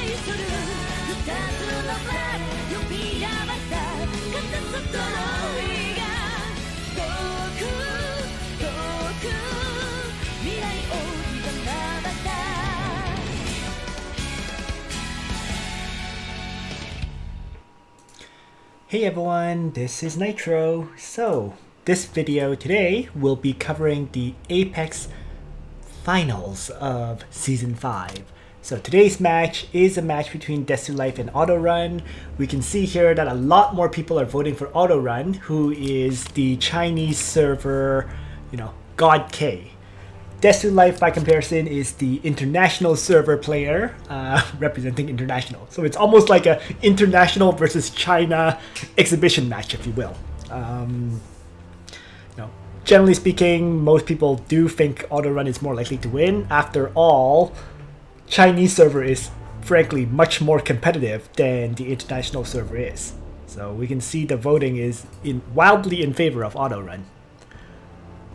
Hey everyone, this is Nitro. So, this video today will be covering the Apex finals of Season 5. So today's match is a match between DesuLife and Autorun. We can see here that a lot more people are voting for Autorun, who is the Chinese server, God K. DesuLife, by comparison, is the international server player, representing international. So it's almost like a international versus China exhibition match, if you will. Generally speaking, most people do think Autorun is more likely to win. After all, Chinese server is, frankly, much more competitive than the international server is. So we can see the voting is wildly in favor of Autorun.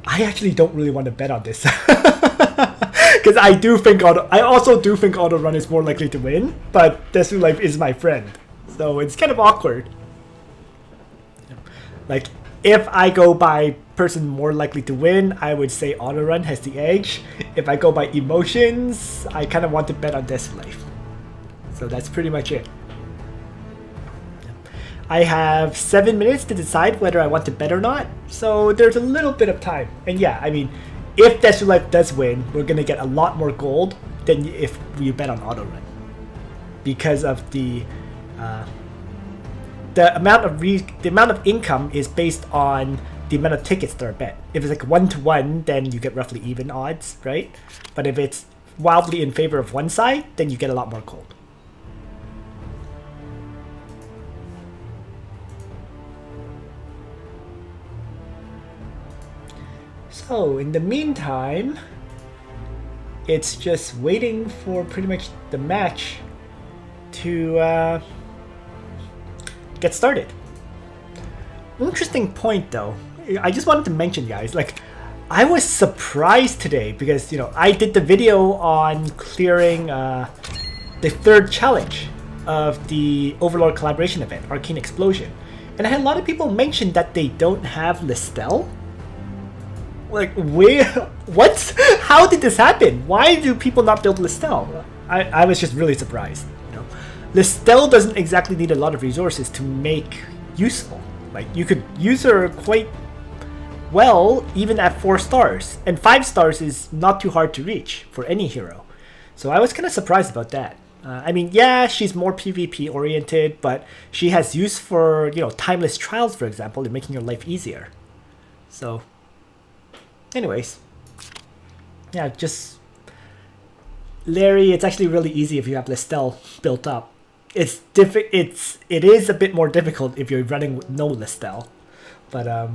I actually don't really want to bet on this because I also do think Autorun is more likely to win, but DesuLife is my friend, so it's kind of awkward. Like, if I go by person more likely to win, I would say Autorun has the edge. If I go by emotions, I kind of want to bet on DesuLife. So that's pretty much it. I have 7 minutes to decide whether I want to bet or not, so there's a little bit of time. And yeah, I mean, if DesuLife does win, we're going to get a lot more gold than if we bet on Autorun. Because of the amount of income is based on the amount of tickets that are bet. If it's like 1-to-1, then you get roughly even odds, right? But if it's wildly in favor of one side, then you get a lot more gold. So in the meantime, it's just waiting for pretty much the match to get started. Interesting point though. I just wanted to mention, guys, like, I was surprised today because, I did the video on clearing the third challenge of the Overlord collaboration event, Arcane Explosion. And I had a lot of people mention that they don't have Listel. Like, where? What? How did this happen? Why do people not build Listel? I was just really surprised. Listel doesn't exactly need a lot of resources to make useful. Like, you could use her quite well even at 4 stars, and 5 stars is not too hard to reach for any hero. So I was kind of surprised about that. I mean, yeah, she's more PvP oriented, but she has use for, timeless trials, for example, in making your life easier. So anyways, yeah, just Larry, it's actually really easy if you have Listel built up. It is a bit more difficult if you're running with no Listel. But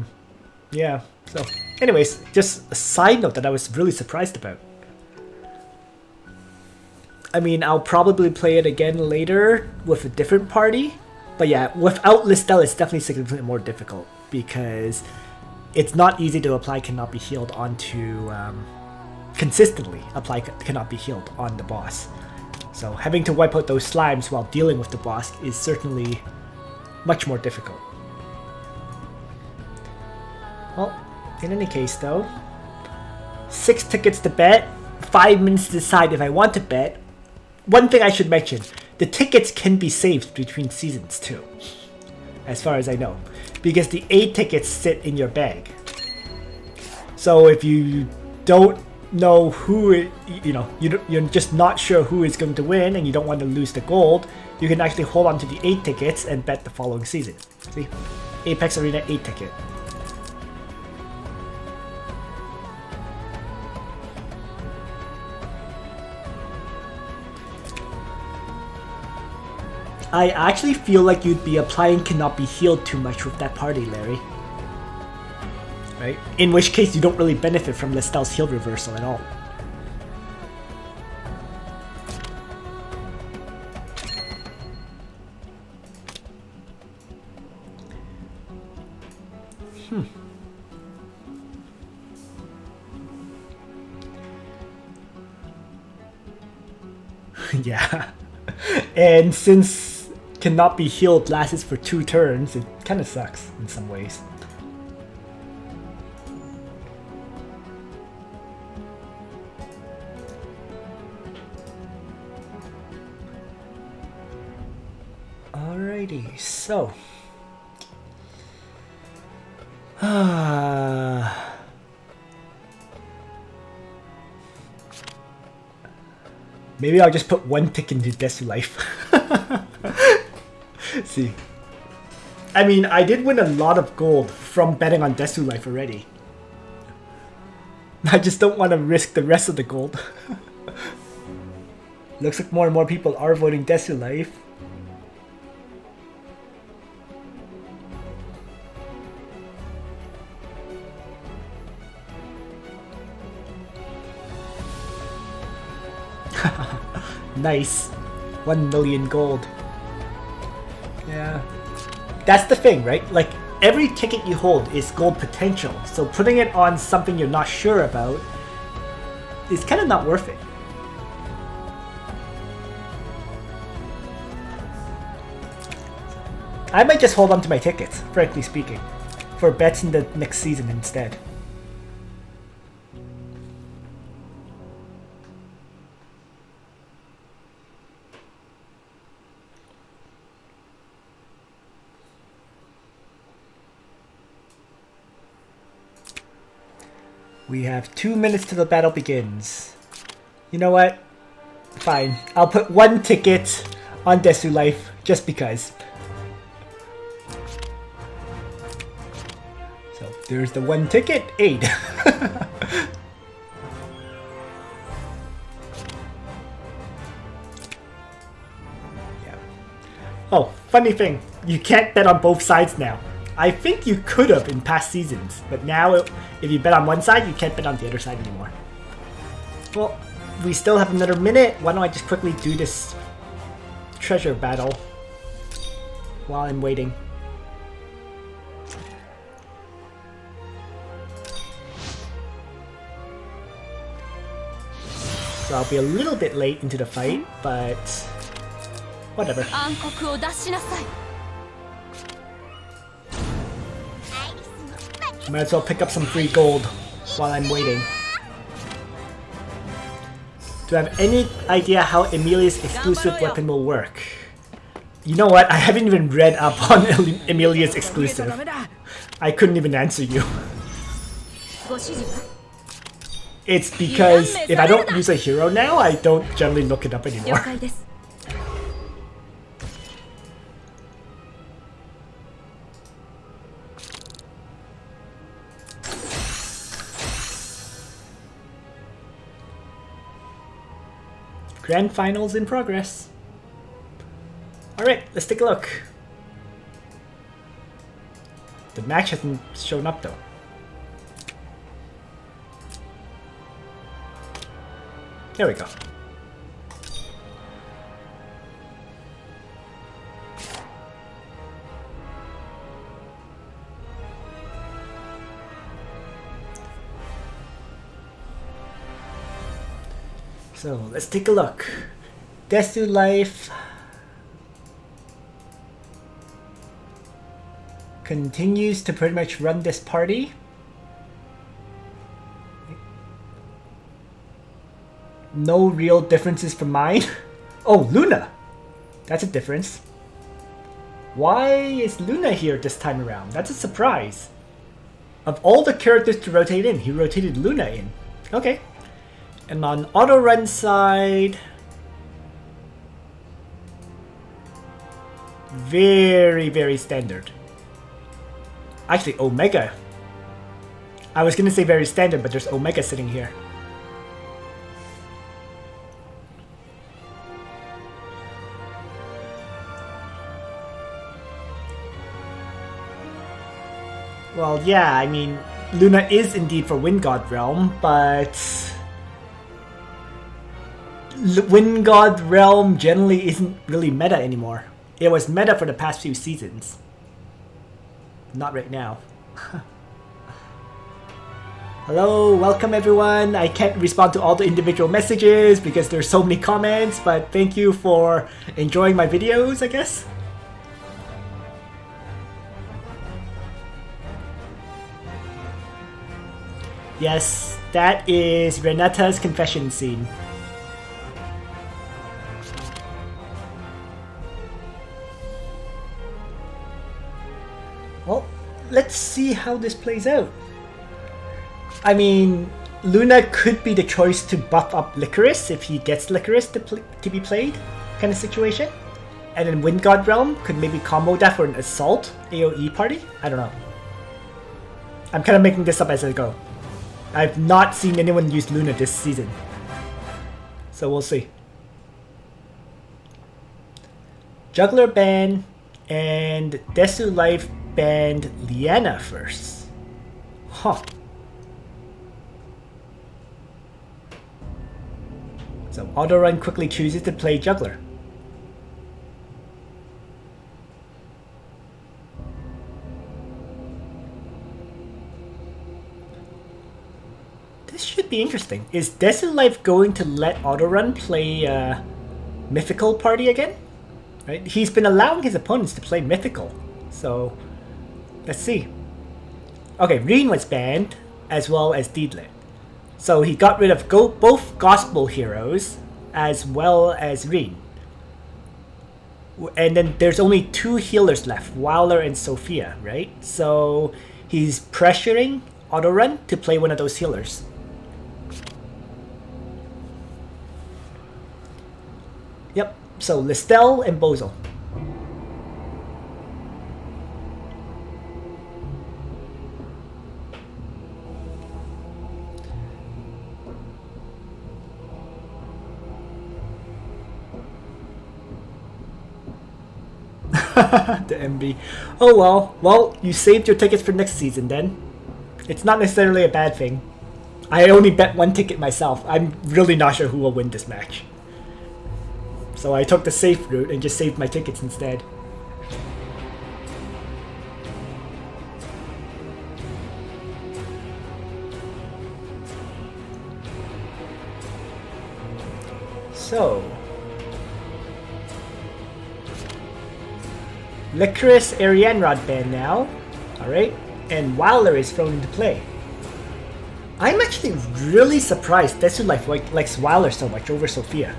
yeah. So anyways, just a side note that I was really surprised about. I mean, I'll probably play it again later with a different party. But yeah, without Listel, it's definitely significantly more difficult because it's not easy to apply cannot be healed onto, consistently apply cannot be healed on the boss. So having to wipe out those slimes while dealing with the boss is certainly much more difficult. Well, in any case though, 6 tickets to bet, 5 minutes to decide if I want to bet. One thing I should mention, the tickets can be saved between seasons too, as far as I know, because the 8 tickets sit in your bag. So if you don't know who, you're just not sure who is going to win and you don't want to lose the gold, you can actually hold on to the 8 tickets and bet the following season. See? Apex Arena 8 ticket. I actually feel like you'd be applying cannot be healed too much with that party, Larry. Right? In which case you don't really benefit from Listel's heal reversal at all. Yeah. And since cannot be healed lasts for 2 turns, it kind of sucks in some ways. Alrighty, so maybe I'll just put 1 tick into DesuLife. See, I mean, I did win a lot of gold from betting on DesuLife already. I just don't want to risk the rest of the gold. Looks like more and more people are voting DesuLife. Nice. 1 million gold. Yeah. That's the thing, right? Like, every ticket you hold is gold potential, so putting it on something you're not sure about is kind of not worth it. I might just hold on to my tickets, frankly speaking, for bets in the next season instead. We have 2 minutes till the battle begins. You know what? Fine. I'll put 1 ticket on DesuLife just because. So there's the 1 ticket. 8. Yeah. Oh, funny thing. You can't bet on both sides now. I think you could have in past seasons, but now if you bet on one side, you can't bet on the other side anymore. Well, we still have another minute. Why don't I just quickly do this treasure battle while I'm waiting. So I'll be a little bit late into the fight, but whatever. Might as well pick up some free gold while I'm waiting. Do I have any idea how Emilia's exclusive weapon will work? You know what? I haven't even read up on Emilia's exclusive. I couldn't even answer you. It's because if I don't use a hero now, I don't generally look it up anymore. Grand finals in progress. Alright, let's take a look. The match hasn't shown up though. There we go. So let's take a look. DesuLife continues to pretty much run this party. No real differences from mine. Oh, Luna! That's a difference. Why is Luna here this time around? That's a surprise. Of all the characters to rotate in, he rotated Luna in. Okay. And on Autorun side, very, very standard. Actually, Omega. I was gonna say very standard, but there's Omega sitting here. Well, yeah, I mean, Luna is indeed for Wind God Realm, but Wind God Realm generally isn't really meta anymore. It was meta for the past few seasons. Not right now. Hello, welcome everyone. I can't respond to all the individual messages because there's so many comments, but thank you for enjoying my videos, I guess. Yes, that is Renata's confession scene. Well, let's see how this plays out. I mean, Luna could be the choice to buff up Licorice if he gets Licorice to be played, kind of situation. And then Wind God Realm could maybe combo that for an Assault AoE party? I don't know. I'm kind of making this up as I go. I've not seen anyone use Luna this season. So we'll see. Juggler ban and DesuLife banned Liana first. Huh. So Autorun quickly chooses to play Juggler. This should be interesting. Is DesuLife going to let Autorun play Mythical party again? Right? He's been allowing his opponents to play Mythical. So let's see. Okay, Reen was banned as well as Deedlit. So he got rid of both Gospel heroes as well as Reen. And then there's only 2 healers left, Wowler and Sophia, right? So he's pressuring Autorun to play one of those healers. Yep, so Listel and Bozel. The MB. Oh well. Well, you saved your tickets for next season then. It's not necessarily a bad thing. I only bet 1 ticket myself. I'm really not sure who will win this match. So I took the safe route and just saved my tickets instead. So Licorice Arianrod ban now. Alright. And Wowler is thrown into play. I'm actually really surprised DesuLife likes Wowler so much over Sophia.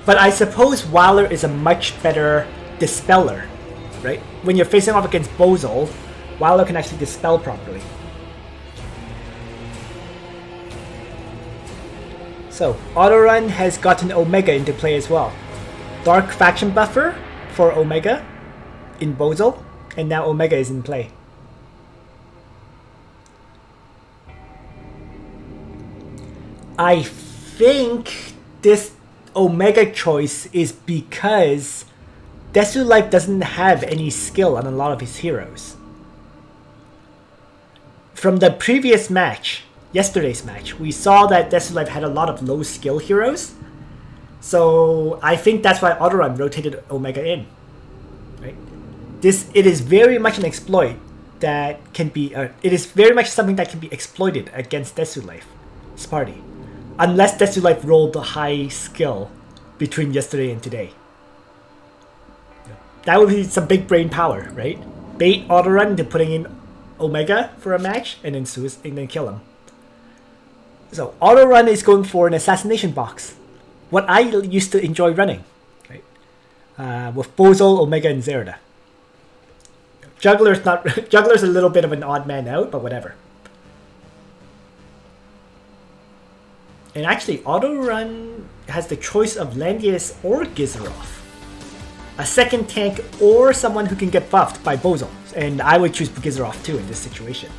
But I suppose Wowler is a much better dispeller, right? When you're facing off against Bozel, Wowler can actually dispel properly. So, Autorun has gotten Omega into play as well. Dark Faction Buffer for Omega in Bozel, and now Omega is in play. I think this Omega choice is because DesuLife doesn't have any skill on a lot of his heroes. From the previous match, yesterday's match, we saw that DesuLife had a lot of low skill heroes. So I think that's why Autorun rotated Omega in. Right? It is very much an exploit that can be. It is very much something that can be exploited against DesuLife's party, unless DesuLife rolled a high skill between yesterday and today. That would be some big brain power, right? Bait Autorun into putting in Omega for a match and then kill him. So Autorun is going for an assassination box. What I used to enjoy running, right? With Bozel, Omega, and Zerda. Juggler's a little bit of an odd man out, but whatever. And actually, Autorun has the choice of Landius or Gizaroth. A second tank or someone who can get buffed by Bozel. And I would choose Gizaroth too in this situation.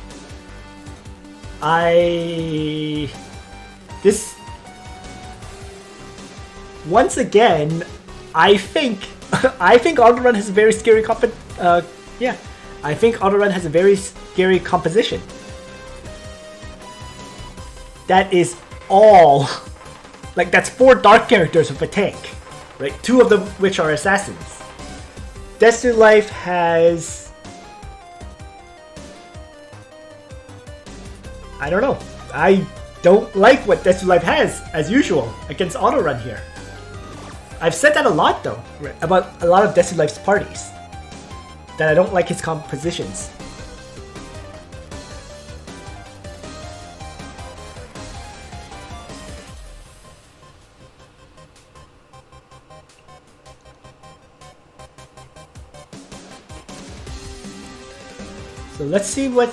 Once again, I think Autorun has a very scary I think Autorun has a very scary composition. That is all, like that's 4 dark characters with a tank, right? 2 of them which are assassins. DesuLife has I don't know. I don't like what DesuLife has, as usual, against Autorun here. I've said that a lot, though, about a lot of DesuLife's parties. That I don't like his compositions. So let's see what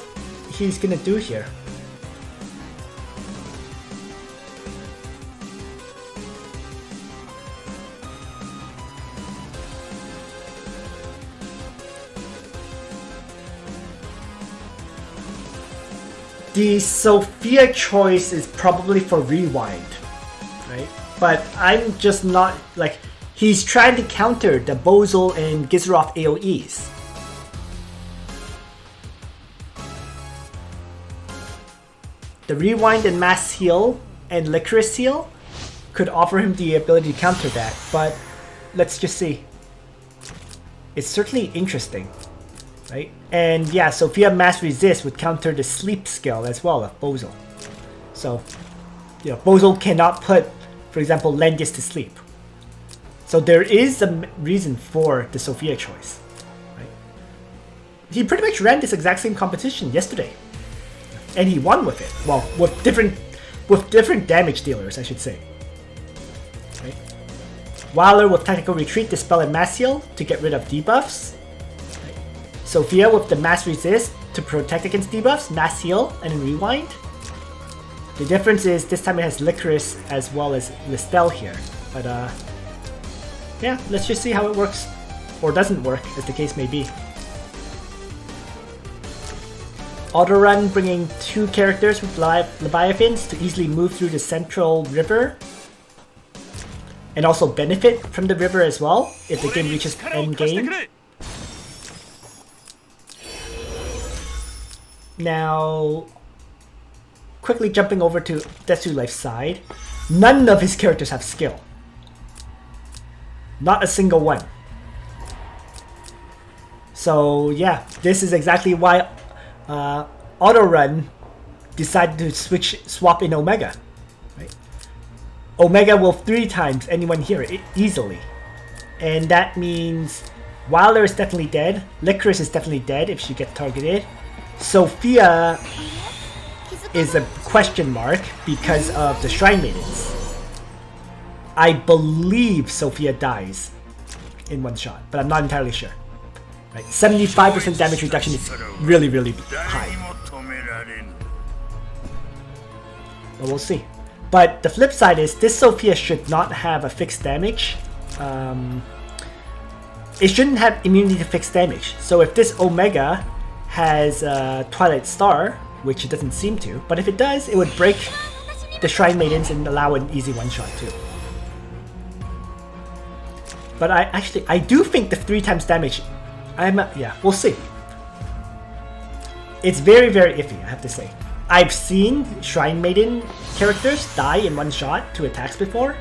he's gonna do here. The Sophia choice is probably for rewind, right? But I'm just not, like, he's trying to counter the Bozol and Gizroff AoEs. The rewind and mass heal and licorice heal could offer him the ability to counter that, but let's just see. It's certainly interesting. Right? And yeah, Sophia Mass Resist would counter the sleep skill as well of Bozol. So, you know, Bozol cannot put, for example, Landius to sleep. So there is a reason for the Sophia choice. Right? He pretty much ran this exact same competition yesterday. And he won with it. Well, with different damage dealers, I should say. Right? Wilder with Tactical Retreat, Dispel, and Mass Heal to get rid of debuffs. Sophia with the Mass Resist to protect against debuffs, Mass Heal, and Rewind. The difference is this time it has Licorice as well as Dispel here. But yeah, let's just see how it works. Or doesn't work, as the case may be. Autorun bringing 2 characters with Leviathans to easily move through the central river. And also benefit from the river as well, if the game reaches endgame. Now, quickly jumping over to DesuLife's side, none of his characters have skill. Not a single one. So yeah, this is exactly why Autorun decided to swap in Omega. Right? Omega will 3 times anyone here easily. And that means Wilder is definitely dead, Licorice is definitely dead if she gets targeted. Sophia is a question mark because of the Shrine Maidens. I believe Sophia dies in one shot, but I'm not entirely sure. Right? 75% damage reduction is really, really high. But we'll see. But the flip side is this Sophia should not have a fixed damage. It shouldn't have immunity to fixed damage. So if this Omega has Twilight Star, which it doesn't seem to, but if it does, it would break the Shrine Maidens and allow an easy one-shot too. But I do think the 3 times damage, yeah, we'll see. It's very, very iffy, I have to say. I've seen Shrine Maiden characters die in one shot to attacks before,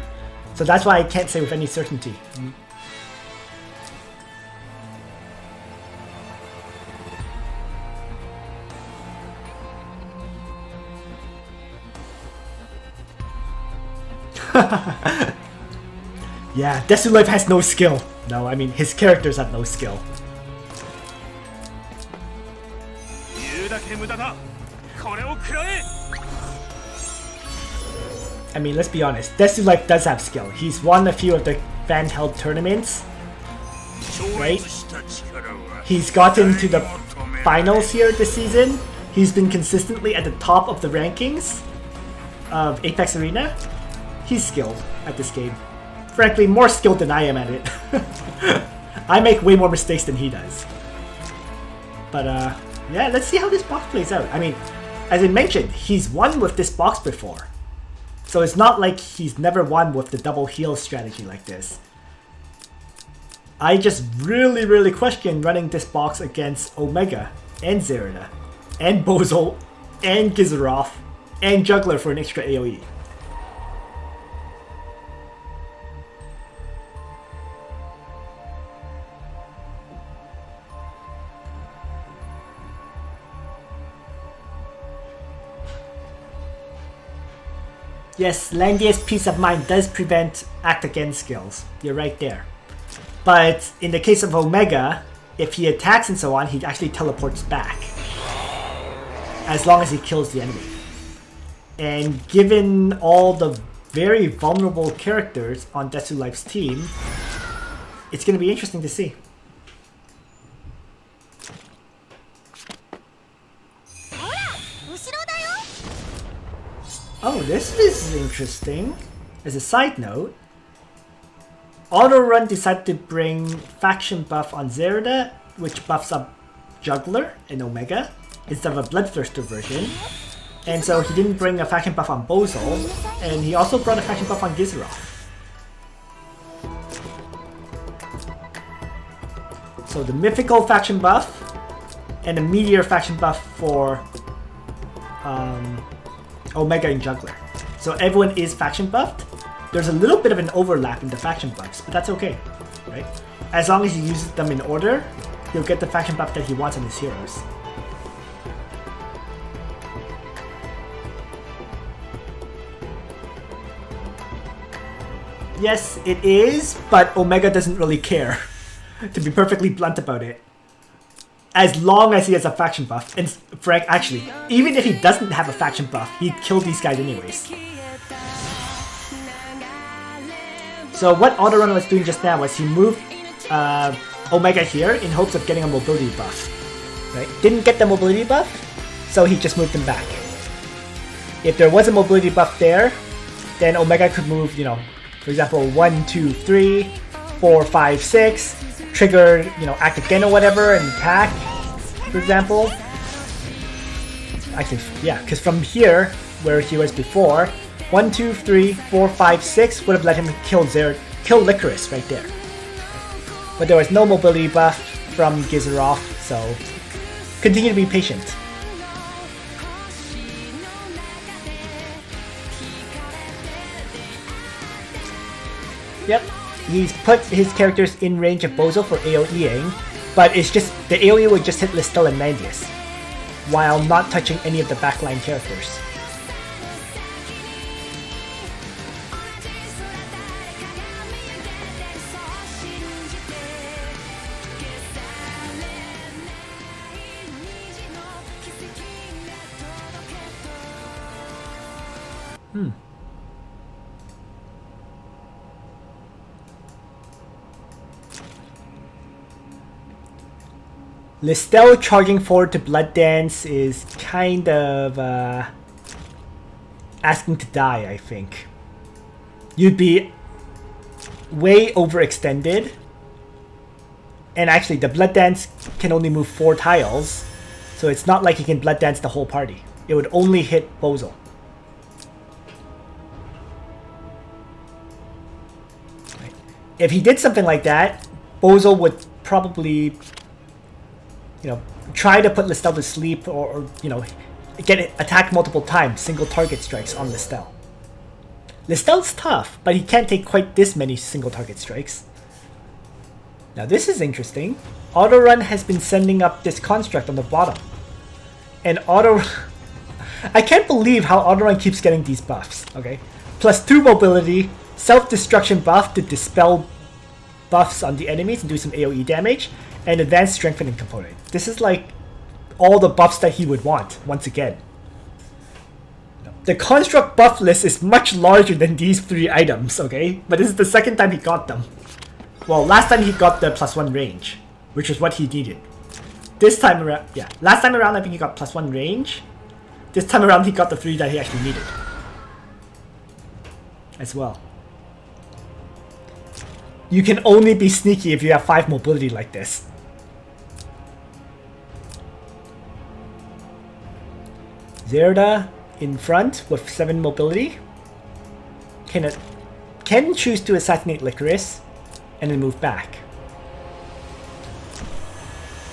so that's why I can't say with any certainty. Yeah, DesuLife has no skill. No, I mean his characters have no skill. I mean, let's be honest, DesuLife does have skill. He's won a few of the fan-held tournaments, right? He's gotten to the finals here this season. He's been consistently at the top of the rankings of Apex Arena. He's skilled at this game. Frankly, more skilled than I am at it. I make way more mistakes than he does. But yeah, let's see how this box plays out. I mean, as I mentioned, he's won with this box before. So it's not like he's never won with the double heal strategy like this. I just really, really question running this box against Omega and Zerida and Bozol and Gizroff and Juggler for an extra AoE. Yes, Landius Peace of Mind does prevent act again skills. You're right there. But in the case of Omega, if he attacks and so on, he actually teleports back. As long as he kills the enemy. And given all the very vulnerable characters on DesuLife's team, it's going to be interesting to see. Oh, this is interesting. As a side note, Autorun decided to bring faction buff on Zerda, which buffs up Juggler and Omega, instead of a Bloodthirster version. And so he didn't bring a faction buff on Bozol, and he also brought a faction buff on Gizaroth. So the mythical faction buff, and the meteor faction buff for Omega and Juggler. So everyone is faction buffed. There's a little bit of an overlap in the faction buffs, but that's okay, right? As long as he uses them in order, he'll get the faction buff that he wants on his heroes. Yes, it is, but Omega doesn't really care, to be perfectly blunt about it. As long as he has a faction buff, and Frank, actually, even if he doesn't have a faction buff, he'd kill these guys anyways. So what Autorun was doing just now was he moved Omega here in hopes of getting a mobility buff. Right? Didn't get the mobility buff, so he just moved him back. If there was a mobility buff there, then Omega could move, you know, for example, 1, 2, 3, 4, 5, 6, trigger, you know, act again or whatever and attack, for example. Actually, yeah, because from here, where he was before, 1, 2, 3, 4, 5, 6 would have let him kill Licorice right there. But there was no mobility buff from Gizaroth, so continue to be patient. Yep, he's put his characters in range of Bozol for AoEing, but it's just the AoE would just hit Listel and Landius, while not touching any of the backline characters. Listel charging forward to Blood Dance is kind of asking to die, I think. You'd be way overextended. And actually, the Blood Dance can only move 4 tiles, so it's not like he can Blood Dance the whole party. It would only hit Bozol. Right. If he did something like that, Bozol would probably, you know, try to put Listel to sleep or you know, get it attacked multiple times, single target strikes on Listel. Listel's tough, but he can't take quite this many single target strikes. Now this is interesting. Autorun has been sending up this construct on the bottom. And I can't believe how Autorun keeps getting these buffs, okay? Plus 2 mobility, self-destruction buff to dispel buffs on the enemies and do some AoE damage, and advanced strengthening component. This is like all the buffs that he would want, once again. The construct buff list is much larger than these 3 items, okay? But this is the second time he got them. Well, last time he got the +1 range, which is what he needed. This time around, yeah, last time around I think he got +1 range. This time around he got the 3 that he actually needed. As well. You can only be sneaky if you have 5 mobility like this. Zerda in front with 7 mobility can choose to assassinate Licorice and then move back.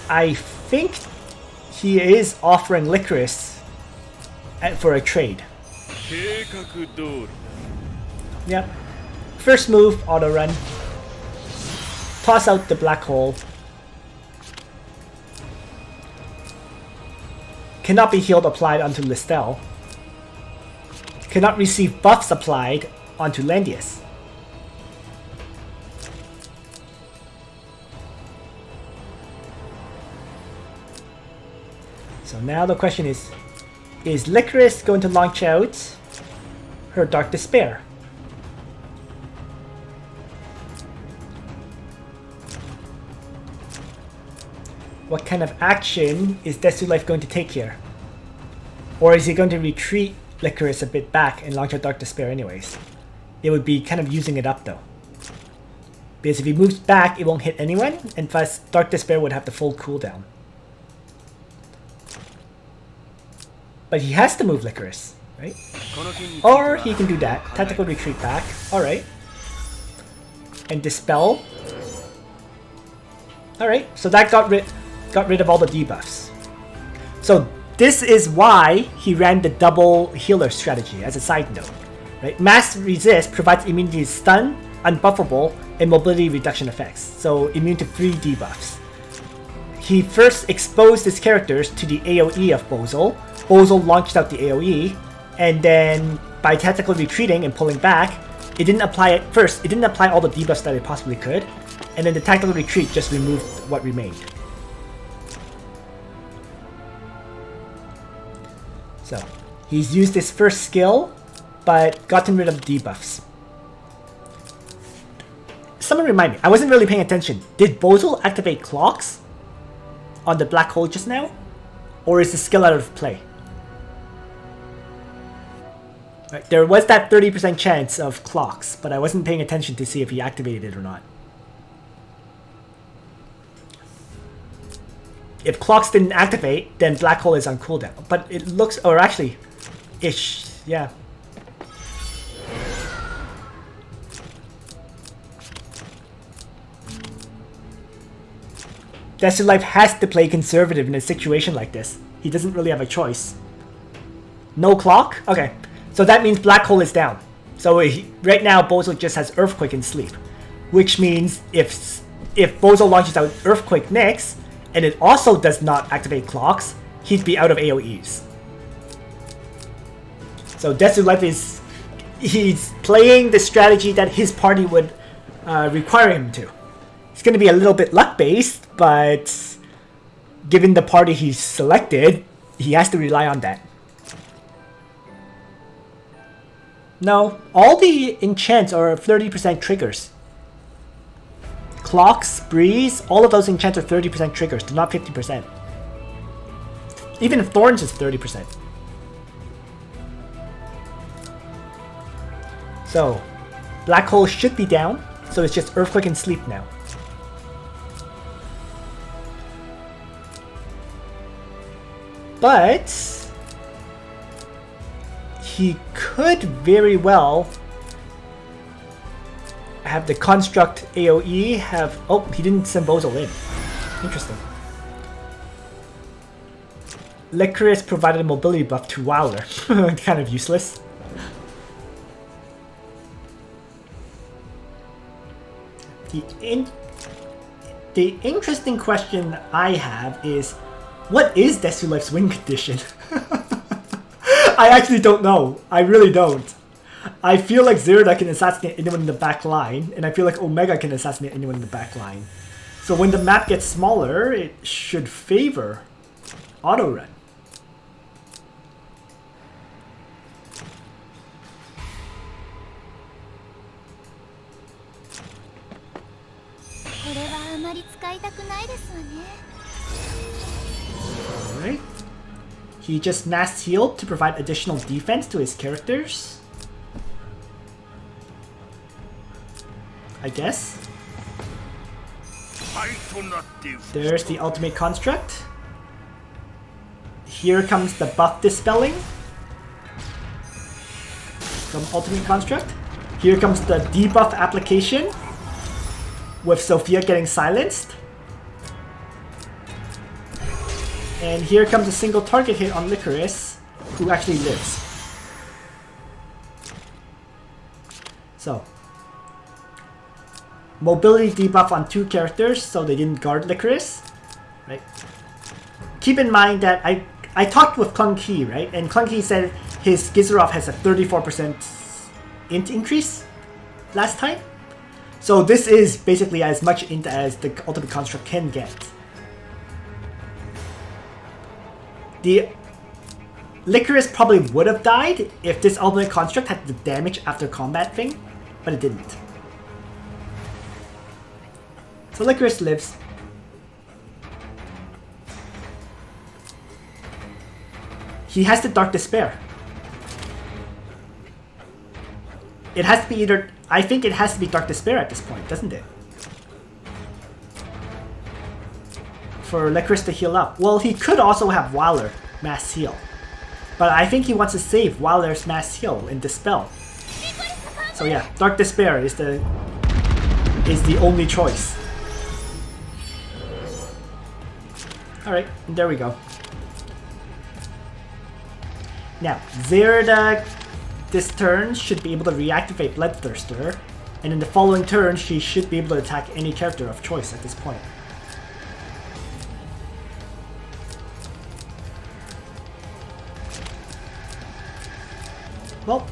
I think he is offering Licorice for a trade. Yep. First move, Autorun. Toss out the black hole. Cannot be healed applied onto Listel. cannot receive buffs applied onto Landius. So now the question is Licorice going to launch out her Dark Despair? What kind of action is DesuLife going to take here? Or is he going to retreat Licorice a bit back and launch out Dark Despair anyways? It would be kind of using it up though. Because if he moves back, it won't hit anyone, and thus Dark Despair would have the full cooldown. But he has to move Licorice, right? Or he can do that. Tactical retreat back. Alright. And dispel. Alright, so that got rid of all the debuffs. So this is why he ran the double healer strategy as a side note. Right? Mass Resist provides immunity to stun, unbuffable, and mobility reduction effects. So immune to 3 debuffs. He first exposed his characters to the AoE of Bozol. Bozol launched out the AoE, and then by tactical retreating and pulling back, it didn't apply it first. It didn't apply all the debuffs that it possibly could, and then the tactical retreat just removed what remained. So he's used his first skill, but gotten rid of debuffs. Someone remind me, I wasn't really paying attention. Did Bozol activate clocks on the black hole just now? Or is the skill out of play? Right, there was that 30% chance of clocks, but I wasn't paying attention to see if he activated it or not. If clocks didn't activate, then black hole is on cooldown. But it looks, or actually, ish, yeah. DesuLife has to play conservative in a situation like this. He doesn't really have a choice. No clock? Okay. So that means black hole is down. So right now Bozol just has Earthquake and Sleep. Which means if Bozol launches out Earthquake next, and it also does not activate clocks, he'd be out of AoEs. So DesuLife he's playing the strategy that his party would require him to. It's going to be a little bit luck-based, but given the party he's selected, he has to rely on that. No, all the enchants are 30% triggers. Clocks, Breeze, all of those enchants are 30% triggers, they're not 50%. Even Thorns is 30%. So, Black Hole should be down, so it's just Earthquake and Sleep now. But he could very well have the Construct AoE have... Oh, he didn't send Bozol in. Interesting. Licorice provided a mobility buff to Wilder. Kind of useless. The interesting question I have is, what is DesuLife's win condition? I actually don't know. I really don't. I feel like Zerda can assassinate anyone in the back line, and I feel like Omega can assassinate anyone in the back line. So when the map gets smaller, it should favor Autorun. Alright. He just mass healed to provide additional defense to his characters. I guess. There's the ultimate construct. Here comes the buff dispelling from ultimate construct. Here comes the debuff application with Sophia getting silenced. And here comes a single target hit on Licorice, who actually lives. So, mobility debuff on 2 characters, so they didn't guard Licorice. Right? Keep in mind that I talked with KlunKi, right? And KlunKi said his Gizerov has a 34% int increase last time. So this is basically as much int as the ultimate construct can get. The Licorice probably would have died if this ultimate construct had the damage after combat thing, but it didn't. So Licorice lives. He has the Dark Despair. It has to be either... I think it has to be Dark Despair at this point, doesn't it? For Licorice to heal up. Well, he could also have Wilder Mass Heal. But I think he wants to save Wilder's Mass Heal and Dispel. So yeah, Dark Despair is the only choice. Alright, there we go. Now, Zerda this turn should be able to reactivate Bloodthirster, and in the following turn she should be able to attack any character of choice at this point. Well,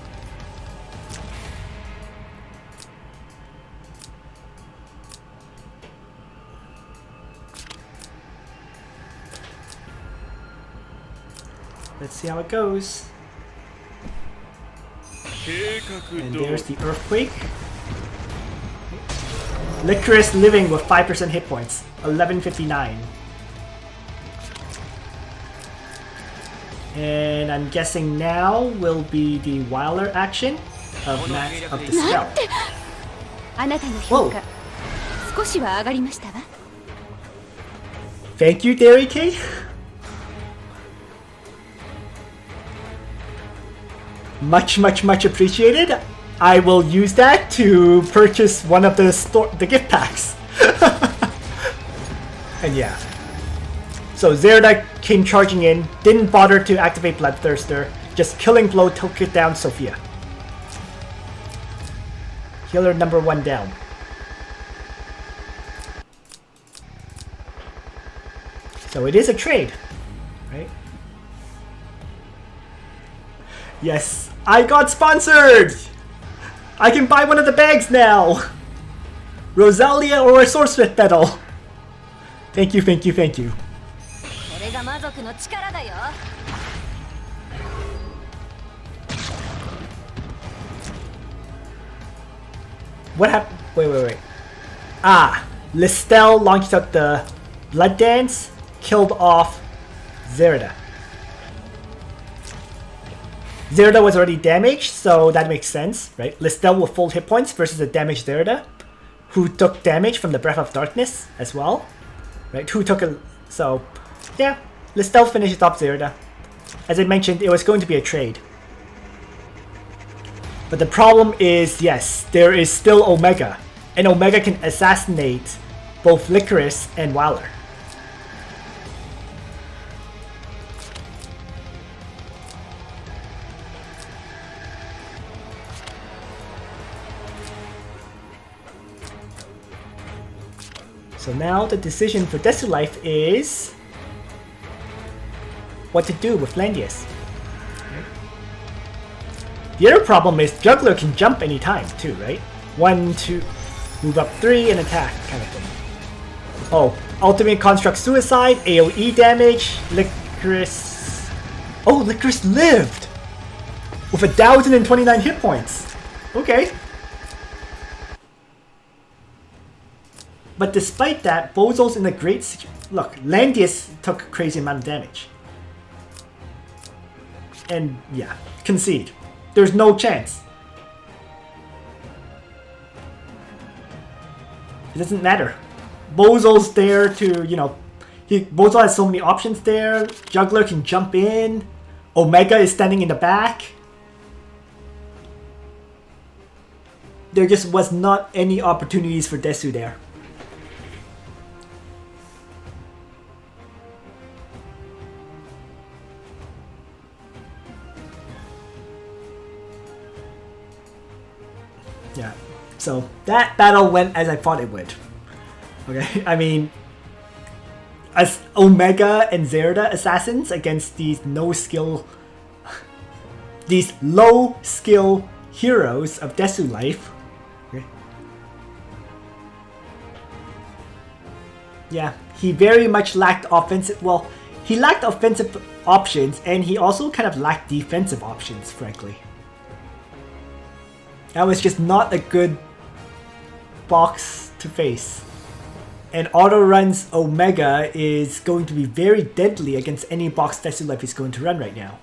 let's see how it goes. And there's the Earthquake. Licorice living with 5% hit points. 1159. And I'm guessing now will be the Wilder action of the spell. Whoa! Thank you, Derry K. Much appreciated. I will use that to purchase one of the gift packs. And yeah. So Zerda came charging in, didn't bother to activate Bloodthirster, just Killing Blow took it down Sophia. Healer number 1 down. So it is a trade, right? Yes, I got sponsored! I can buy one of the bags now! Rosalia or a Swordsmith medal! Thank you. What happened? Wait. Ah, Listel launched out the Blood Dance, killed off Zerda. Zerda was already damaged, so that makes sense, right? Listel with full hit points versus a damaged Zerda, who took damage from the Breath of Darkness as well, right? So, yeah, Listel finished off Zerda. As I mentioned, it was going to be a trade. But the problem is, yes, there is still Omega, and Omega can assassinate both Licorice and Wilder. So now the decision for DesuLife is what to do with Landius. The other problem is Juggler can jump anytime too, right? 1, 2, move up 3 and attack kind of thing. Oh, Ultimate Construct Suicide, AoE damage, Licorice. Oh, Licorice lived! With 1,029 hit points. Okay. But despite that, Bozo's in a great situation. Look, Landius took a crazy amount of damage. And yeah, concede. There's no chance. It doesn't matter. Bozo's there to, you know, Bozo has so many options there. Juggler can jump in. Omega is standing in the back. There just was not any opportunities for Desu there. Yeah, so that battle went as I thought it would. Okay, I mean, as Omega and Zerda assassins against these these low skill heroes of DesuLife. Okay. Yeah, he very much lacked offensive. Well, he lacked offensive options, and he also kind of lacked defensive options, frankly. That was just not a good box to face. And Autorun's Omega is going to be very deadly against any box DesuLife is going to run right now.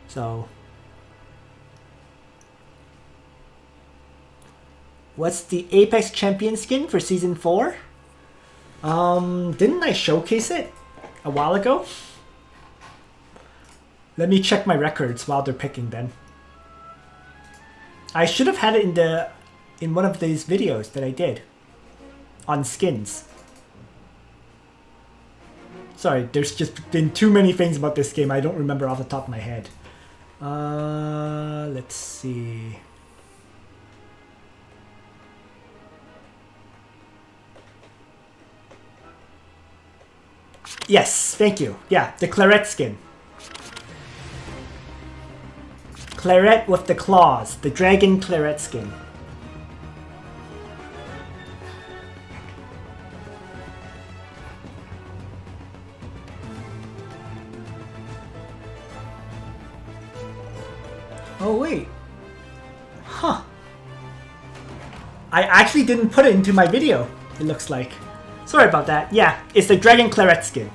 So, what's the Apex Champion skin for Season 4? Didn't I showcase it a while ago? Let me check my records while they're picking then. I should have had it in one of these videos that I did on skins. Sorry, there's just been too many things about this game I don't remember off the top of my head. Let's see. Yes, thank you. Yeah, the Claret skin. Claret with the claws, the dragon Claret skin. Oh wait. Huh. I actually didn't put it into my video, it looks like. Sorry about that. Yeah, it's the Dragon Claret skin.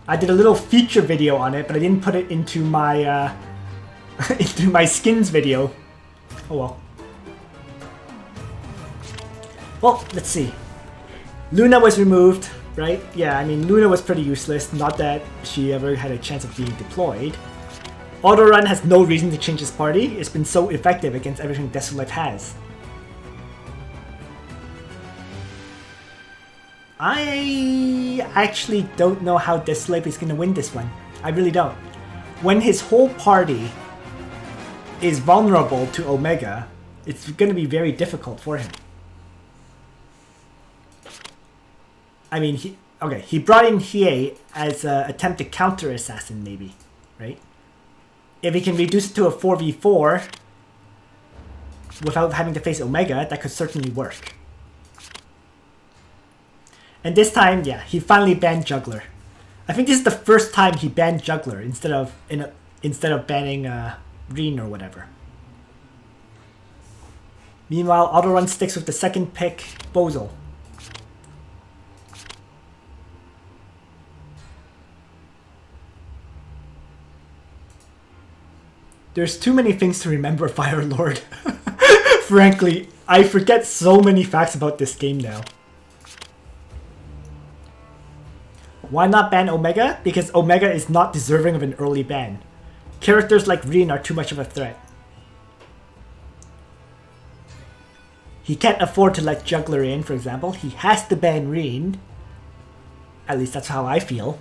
I did a little feature video on it, but I didn't put it into my into my skins video. Oh well. Well, let's see. Luna was removed, right? Yeah, I mean, Luna was pretty useless. Not that she ever had a chance of being deployed. Autorun has no reason to change his party. It's been so effective against everything DesuLife has. I actually don't know how DesuLife is going to win this one. I really don't. When his whole party is vulnerable to Omega, it's going to be very difficult for him. I mean, he brought in Hiei as an attempt to counter assassin, maybe, right? If he can reduce it to a 4v4 without having to face Omega, that could certainly work. And this time, yeah, he finally banned Juggler. I think this is the first time he banned Juggler instead of banning Reen or whatever. Meanwhile, Autorun sticks with the second pick, Bozal. There's too many things to remember, Firelord. Frankly, I forget so many facts about this game now. Why not ban Omega? Because Omega is not deserving of an early ban. Characters like Reen are too much of a threat. He can't afford to let Juggler in, for example. He has to ban Reen. At least that's how I feel.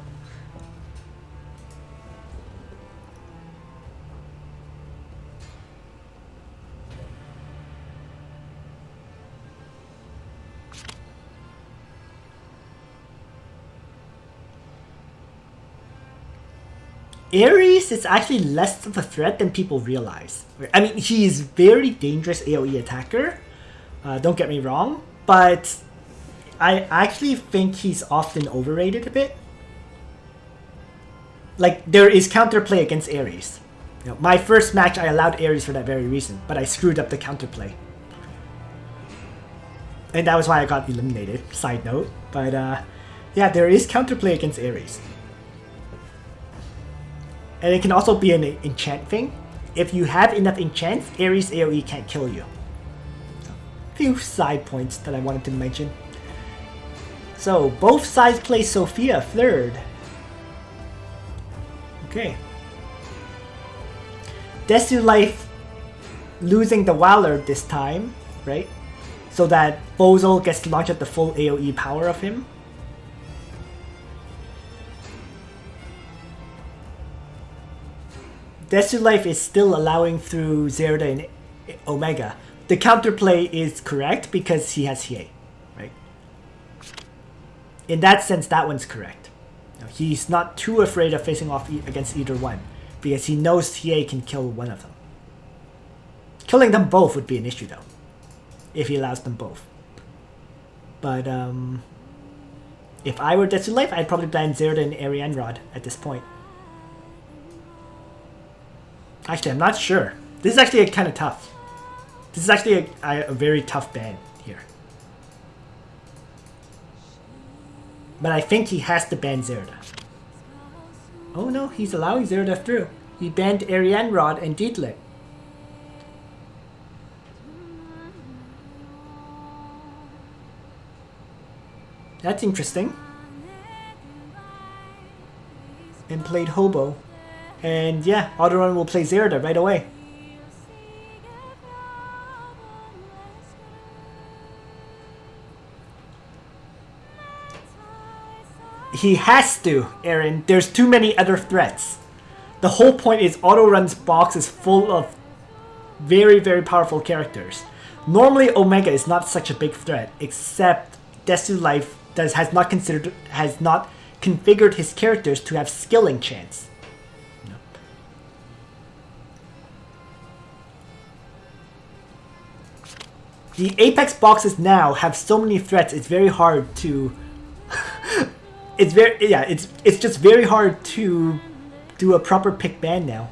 Ares is actually less of a threat than people realize. I mean, he is very dangerous AoE attacker. Don't get me wrong, but I actually think he's often overrated a bit. Like, there is counterplay against Ares. You know, my first match, I allowed Ares for that very reason, but I screwed up the counterplay. And that was why I got eliminated, side note. But yeah, there is counterplay against Ares. And it can also be an enchant thing. If you have enough enchants, Ares AoE can't kill you. So, a few side points that I wanted to mention. So, both sides play Sophia third. Okay. DesuLife losing the Wallard this time, right? So that Bozal gets to launch at the full AoE power of him. DesuLife is still allowing through Zerda and Omega. The counterplay is correct because he has Hiei, right? in that sense, that one's correct. He's not too afraid of facing off against either one, because he knows Hiei can kill one of them. Killing them both would be an issue, though, if he allows them both. But if I were DesuLife, I'd probably ban Zerda and Arianrod at this point. Actually, I'm not sure. This is actually kind of tough. This is actually a very tough ban here. But I think he has to ban Zerda. Oh no, he's allowing Zerda through. He banned Arianrod and Dietlit. That's interesting. And played Hobo. And yeah, Autorun will play Zerda right away. He has to, Aaron. There's too many other threats. The whole point is Autorun's box is full of very, very powerful characters. Normally Omega is not such a big threat, except DesuLife has not configured his characters to have skilling chance. No. The Apex boxes now have so many threats. It's very hard to. It's just very hard to do a proper pick ban now.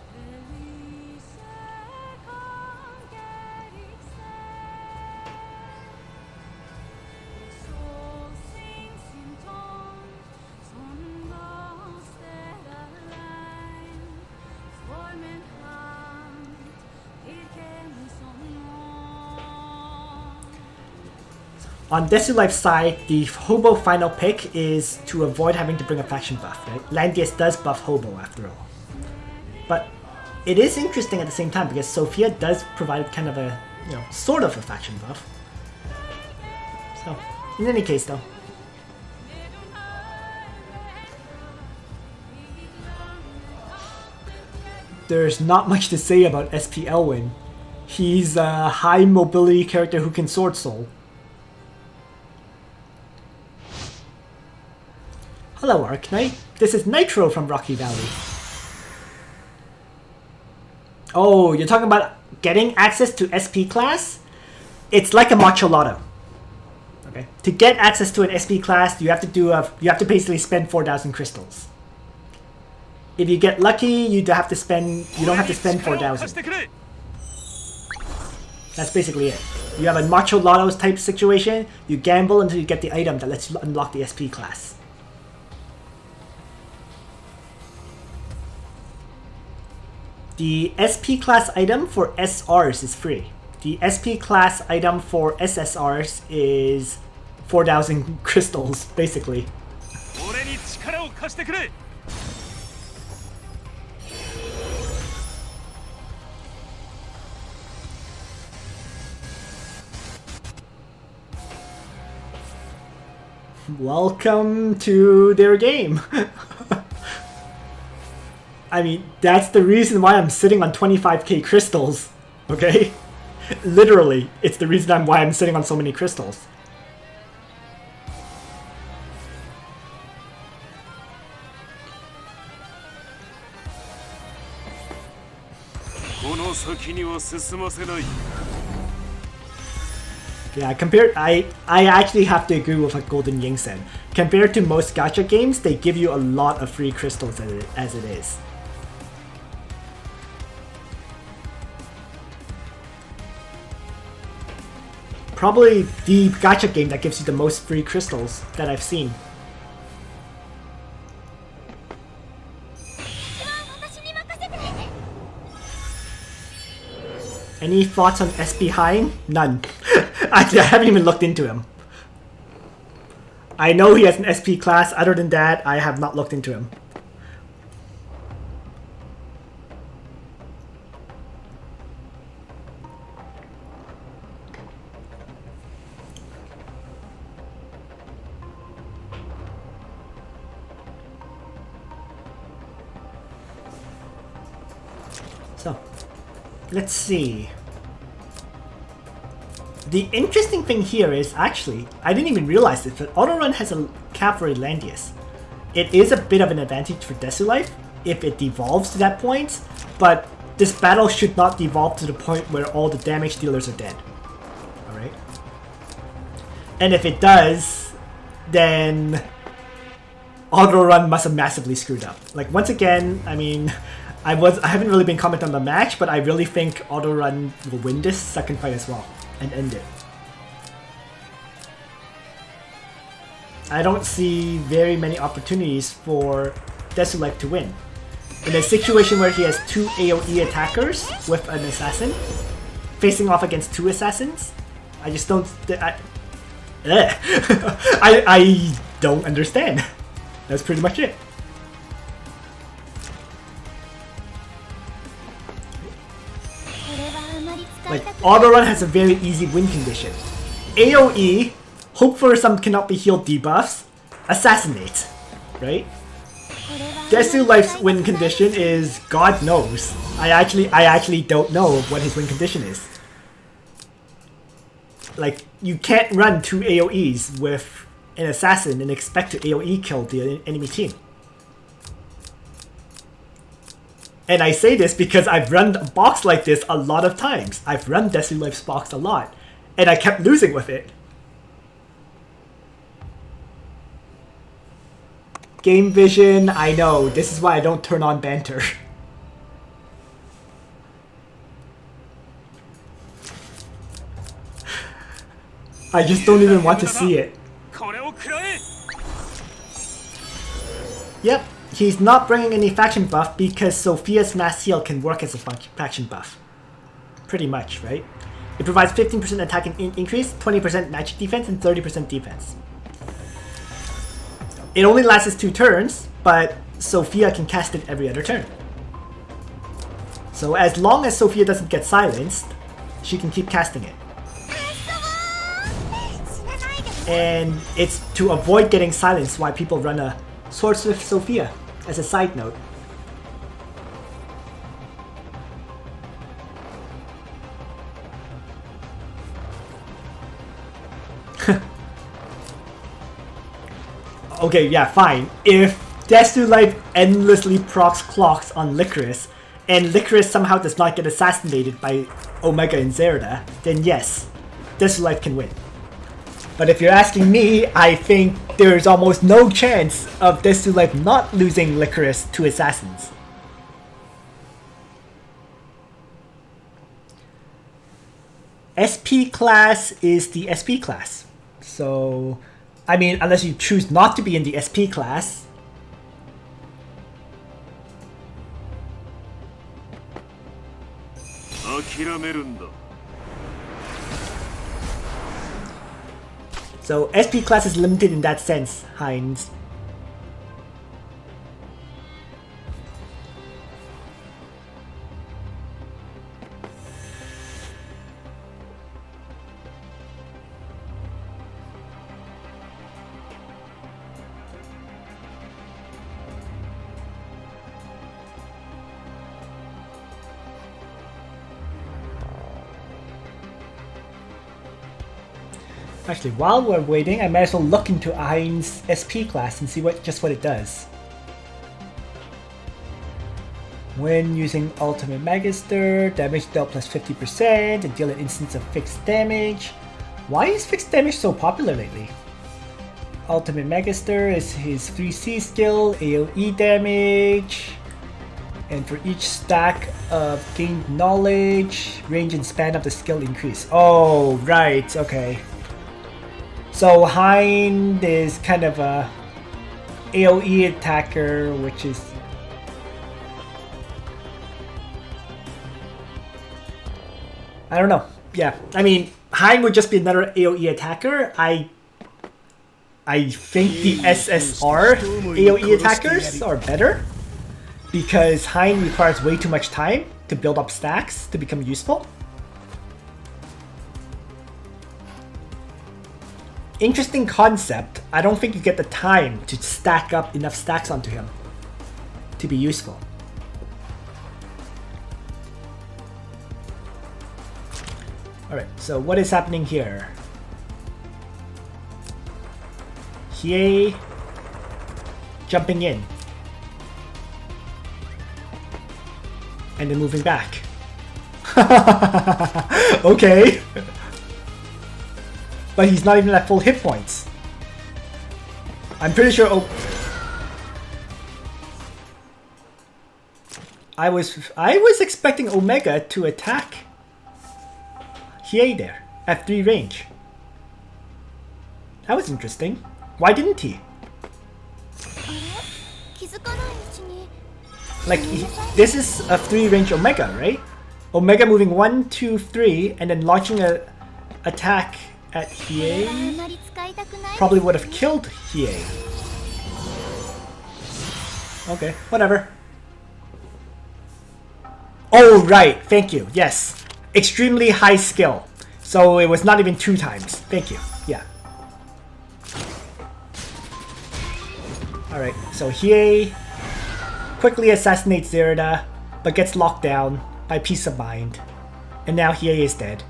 On DesuLife's side, the Hobo final pick is to avoid having to bring a faction buff, right? Landius does buff Hobo after all. But it is interesting at the same time because Sophia does provide kind of a, sort of a faction buff. So, in any case though. There's not much to say about SP Elwyn. He's a high mobility character who can sword soul. Hello Arknight, this is Nitro from Rocky Valley. Oh, you're talking about getting access to SP class? It's like a Macho Lotto. Okay. To get access to an SP class, you have to basically spend 4,000 crystals. If you get lucky, you don't have to spend 4,000. That's basically it. You have a Macho Lotto type situation, you gamble until you get the item that lets you unlock the SP class. The SP class item for SRs is free. The SP class item for SSRs is 4,000 crystals, basically. Welcome to their game. I mean, that's the reason why I'm sitting on 25k crystals, okay? Literally, it's the reason why I'm sitting on so many crystals. Yeah, I actually have to agree with what Golden Ying said. Compared to most gacha games, they give you a lot of free crystals as it is. Probably the gacha game that gives you the most free crystals that I've seen. Any thoughts on SP Hiei? None. Actually, I haven't even looked into him. I know he has an SP class. Other than that, I have not looked into him. So, let's see. The interesting thing here is, actually, I didn't even realize this, but Autorun handicap for Landius. It is a bit of an advantage for DesuLife if it devolves to that point, but this battle should not devolve to the point where all the damage dealers are dead. Alright? And if it does, then Overlord must have massively screwed up. Like, once again, I mean, I haven't really been commenting on the match, but I really think Overlord will win this second fight as well and end it. I don't see very many opportunities for DesuLife to win. In a situation where he has 2 AoE attackers with an assassin, facing off against 2 assassins, I just don't... I don't understand. That's pretty much it. Like, Overlord has a very easy win condition. AoE, hope for some cannot be healed debuffs, assassinate, right? DesuLife's win condition is God knows. I actually don't know what his win condition is. Like, you can't run 2 AoEs with an assassin and expect to AoE kill the enemy team. And I say this because I've run a box like this a lot of times. I've run DesuLife's box a lot, and I kept losing with it. Game vision, I know. This is why I don't turn on banter. I just don't even want to see it. Yep, he's not bringing any faction buff because Sophia's mass heal can work as a faction buff. Pretty much, right? It provides 15% attack increase, 20% magic defense, and 30% defense. It only lasts 2 turns, but Sophia can cast it every other turn. So as long as Sophia doesn't get silenced, she can keep casting it. And it's to avoid getting silenced why people run a Swordsmith Sophia, as a side note. Okay, yeah, fine. If DesuLife endlessly procs clocks on Licorice, and Licorice somehow does not get assassinated by Omega and Zerda, then yes, DesuLife can win. But if you're asking me, I think there's almost no chance of DesuLife not losing Licorice to assassins. SP class is the SP class. So, I mean, unless you choose not to be in the SP class. So SP class is limited in that sense, Heinz. Actually, while we're waiting, I might as well look into Hein's SP class and see what it does. When using Ultimate Magister, damage dealt plus 50% and deal an instance of fixed damage. Why is fixed damage so popular lately? Ultimate Magister is his 3C skill, AoE damage. And for each stack of gained knowledge, range and span of the skill increase. Oh, right, okay. So Hein is kind of a AoE attacker, which is... I don't know. Yeah, I mean, Hein would just be another AoE attacker. I think the SSR AoE attackers are better because Hein requires way too much time to build up stacks to become useful. Interesting concept. I don't think you get the time to stack up enough stacks onto him to be useful. Alright, so what is happening here? Hiei jumping in. And then moving back. Okay. But he's not even at full hit points. I'm pretty sure... I was expecting Omega to attack Hiei there at 3 range. That was interesting. Why didn't he? Like, this is a 3 range Omega, right? Omega moving 1, 2, 3, and then launching a attack at Hiei probably would have killed Hiei. Okay, whatever. Oh, right. Thank you. Yes. Extremely high skill. So it was not even 2 times. Thank you. Yeah. Alright, so Hiei quickly assassinates Zerida, but gets locked down by Peace of Mind. And now Hiei is dead.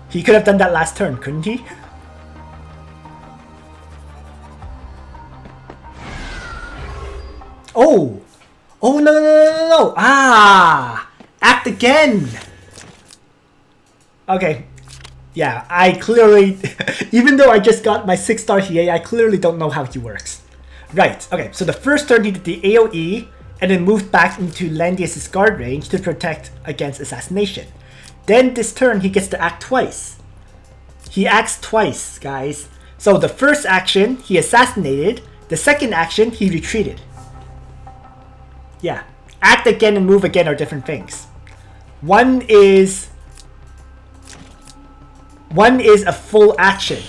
He could have done that last turn, couldn't he? Oh! Oh, no. Ah! Act again! Okay. Yeah, I clearly... even though I just got my 6-star Hiei, I clearly don't know how he works. Right, okay. So the first turn he did the AoE, and then moved back into Landius' guard range to protect against assassination. Then this turn he gets to act twice. He acts twice, guys. So the first action, he assassinated. The second action, he retreated. Yeah. Act again and move again are different things. One is a full action,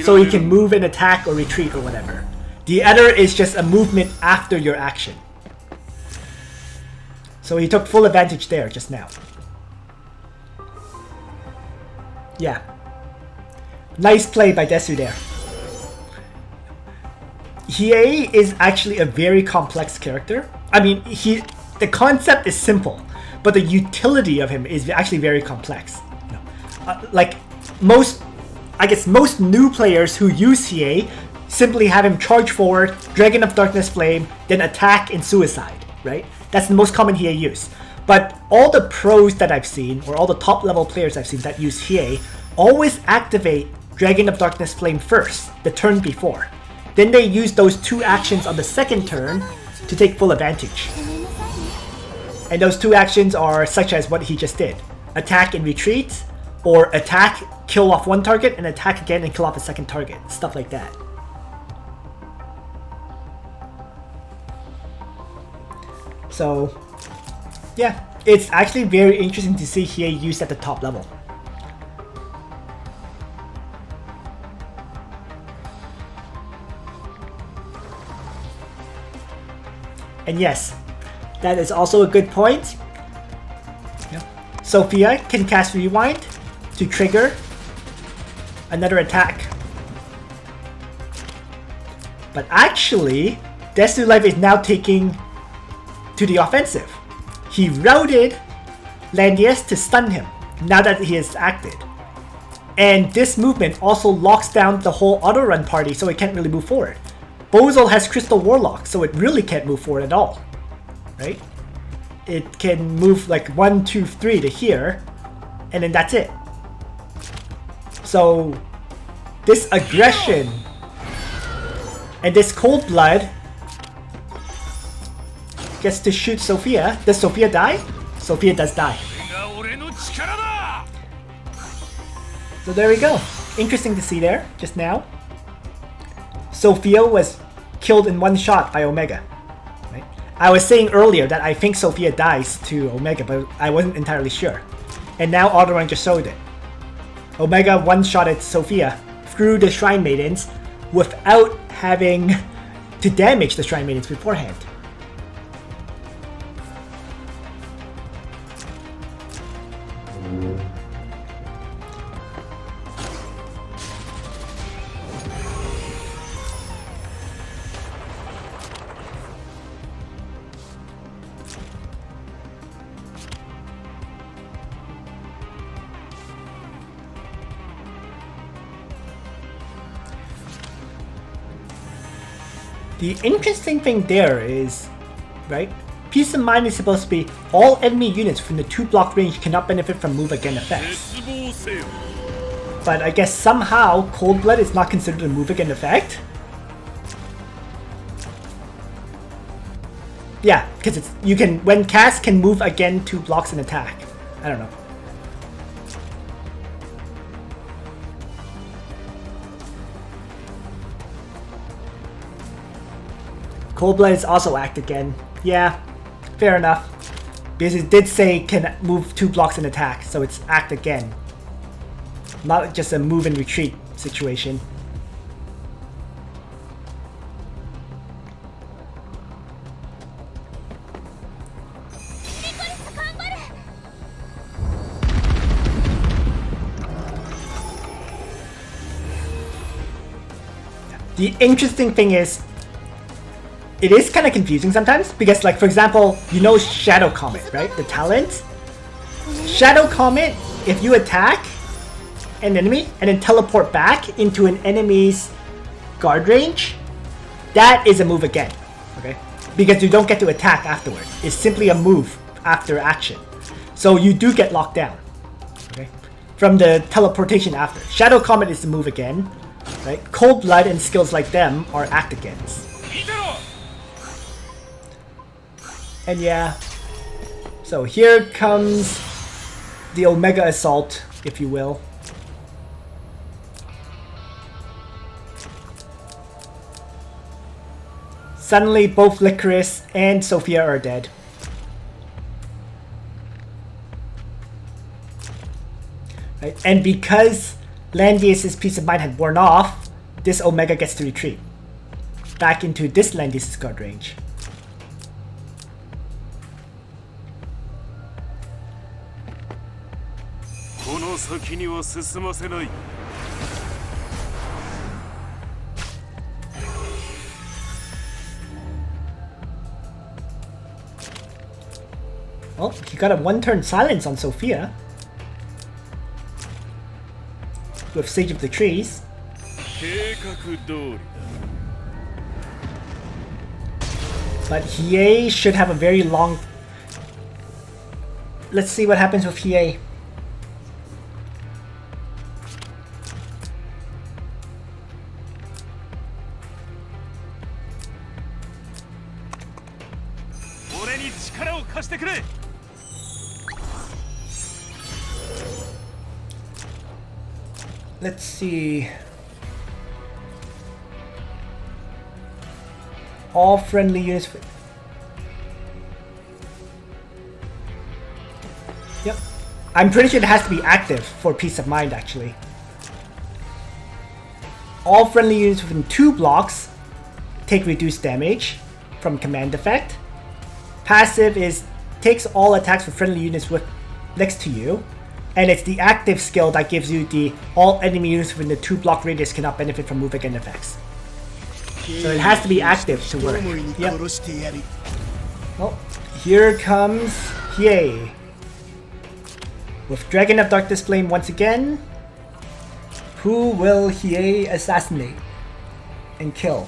so you can move and attack or retreat or whatever. The other is just a movement after your action. So he took full advantage there just now. Yeah. Nice play by Desu there. Hiei is actually a very complex character. I mean, the concept is simple, but the utility of him is actually very complex. Like most new players who use Hiei simply have him charge forward, Dragon of Darkness Flame, then attack and suicide, right? That's the most common Hiei use. But all the pros that I've seen, or all the top level players I've seen that use Hiei, always activate Dragon of Darkness Flame first, the turn before. Then they use those 2 actions on the second turn to take full advantage. And those 2 actions are such as what he just did. Attack and retreat, or attack, kill off 1 target, and attack again and kill off a second target. Stuff like that. So, yeah, it's actually very interesting to see Hiei used at the top level. And yes, that is also a good point. Yeah. Sophia can cast Rewind to trigger another attack. But actually, DesuLife is now taking to the offensive. He routed Landius to stun him now that he has acted. And this movement also locks down the whole Autorun party, so it can't really move forward. Bozal has Crystal Warlock, so it really can't move forward at all, right? It can move like 1, 2, 3 to here, and then that's it. So this aggression and this cold blood gets to shoot Sophia. Does Sophia die? Sophia does die. So there we go. Interesting to see there, just now. Sophia was killed in 1 shot by Omega. Right? I was saying earlier that I think Sophia dies to Omega, but I wasn't entirely sure. And now Autoron just showed it. Omega 1-shotted Sophia through the Shrine Maidens without having to damage the Shrine Maidens beforehand. The interesting thing there is, right? Peace of Mind is supposed to be all enemy units from the 2-block range cannot benefit from move again effects. But I guess somehow Cold Blood is not considered a move again effect. Yeah, because it's when cast can move again 2 blocks and attack. I don't know. Cold Blood is also act again. Yeah, fair enough. Because it did say can move 2 blocks and attack, so it's act again. Not just a move and retreat situation. The interesting thing is, it is kind of confusing sometimes because, like, for example, you know Shadow Comet, right? The talent. Shadow Comet, if you attack an enemy and then teleport back into an enemy's guard range, that is a move again, okay? Because you don't get to attack afterwards. It's simply a move after action. So you do get locked down, okay? From the teleportation after. Shadow Comet is the move again, right? Cold Blood and skills like them are act agains. And yeah, so here comes the Omega Assault, if you will. Suddenly both Licorice and Sophia are dead. Right? And because Landius' Peace of Mind had worn off, this Omega gets to retreat back into this Landius' guard range. Oh, he got a 1-turn silence on Sophia with Sage of the Trees. But Hiei should have a very long... Let's see what happens with Hiei. Let's see. All friendly units. Yep. I'm pretty sure it has to be active for Peace of Mind, actually. All friendly units within 2 blocks take reduced damage from command effect. Passive is takes all attacks for friendly units with next to you. And it's the active skill that gives you the all enemy units within the 2-block radius cannot benefit from move again effects. So it has to be active to work. Yep. Well, here comes Hiei. With Dragon of Darkness Flame once again. Who will Hiei assassinate and kill?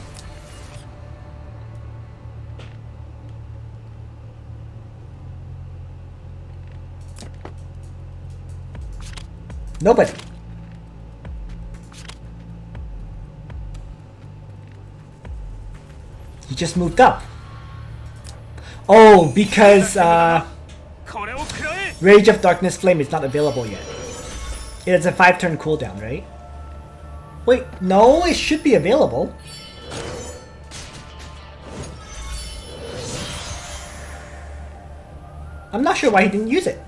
Nobody. He just moved up. Oh, because Rage of Darkness Flame is not available yet. It's a 5-turn cooldown, right? Wait, no, it should be available. I'm not sure why he didn't use it.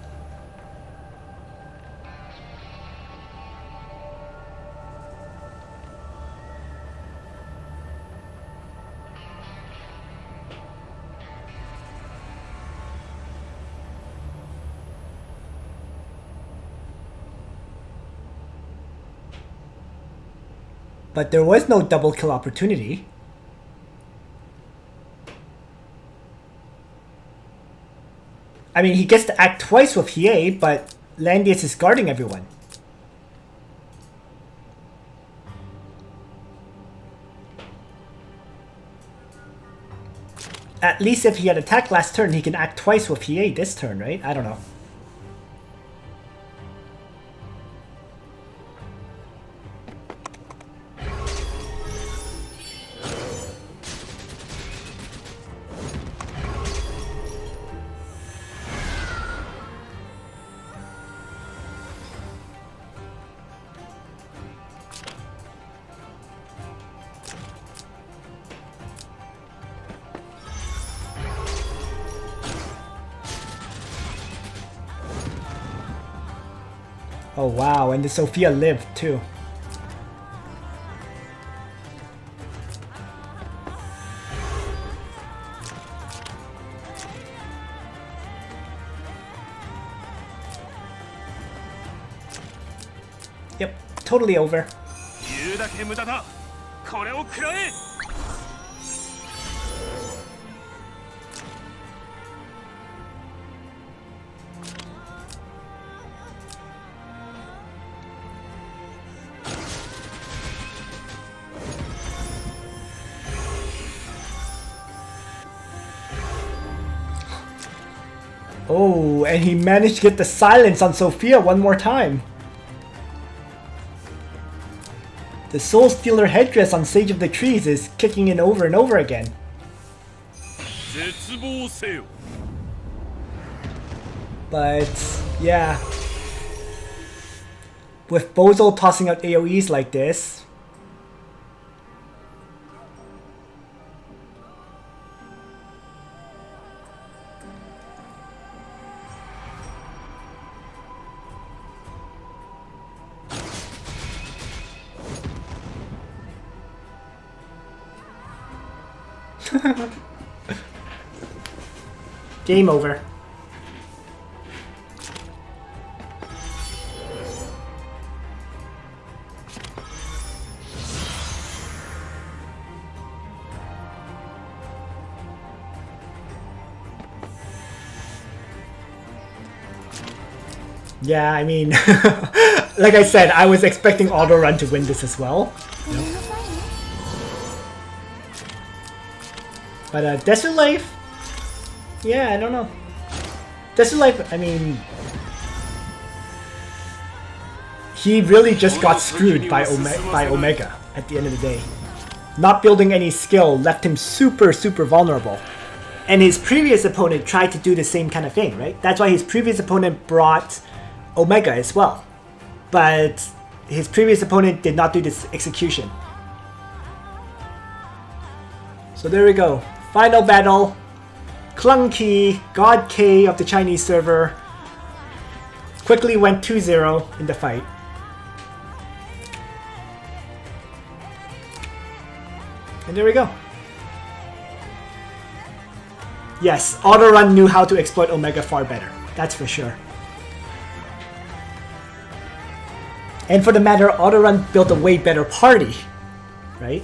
But there was no double kill opportunity. I mean, he gets to act twice with Hiei, but Landius is guarding everyone. At least if he had attacked last turn, he can act twice with Hiei this turn, right? I don't know. Oh wow, and the Sophia lived too. Yep, totally over. Oh, and he managed to get the silence on Sophia one more time. The Soul Stealer headdress on Sage of the Trees is kicking in over and over again. But, yeah. With Bozo tossing out AoEs like this, game over. Yeah, I mean, like I said, I was expecting Autorun to win this as well. But DesuLife, yeah, I don't know. DesuLife, I mean, he really just got screwed by Omega at the end of the day. Not building any skill left him super vulnerable. And his previous opponent tried to do the same kind of thing, right? That's why his previous opponent brought Omega as well. But his previous opponent did not do this execution. So there we go. Final battle. KlunKi, God K of the Chinese server, quickly went 2-0 in the fight. And there we go. Yes, Autorun knew how to exploit Omega far better. That's for sure. And for the matter, Autorun built a way better party, right?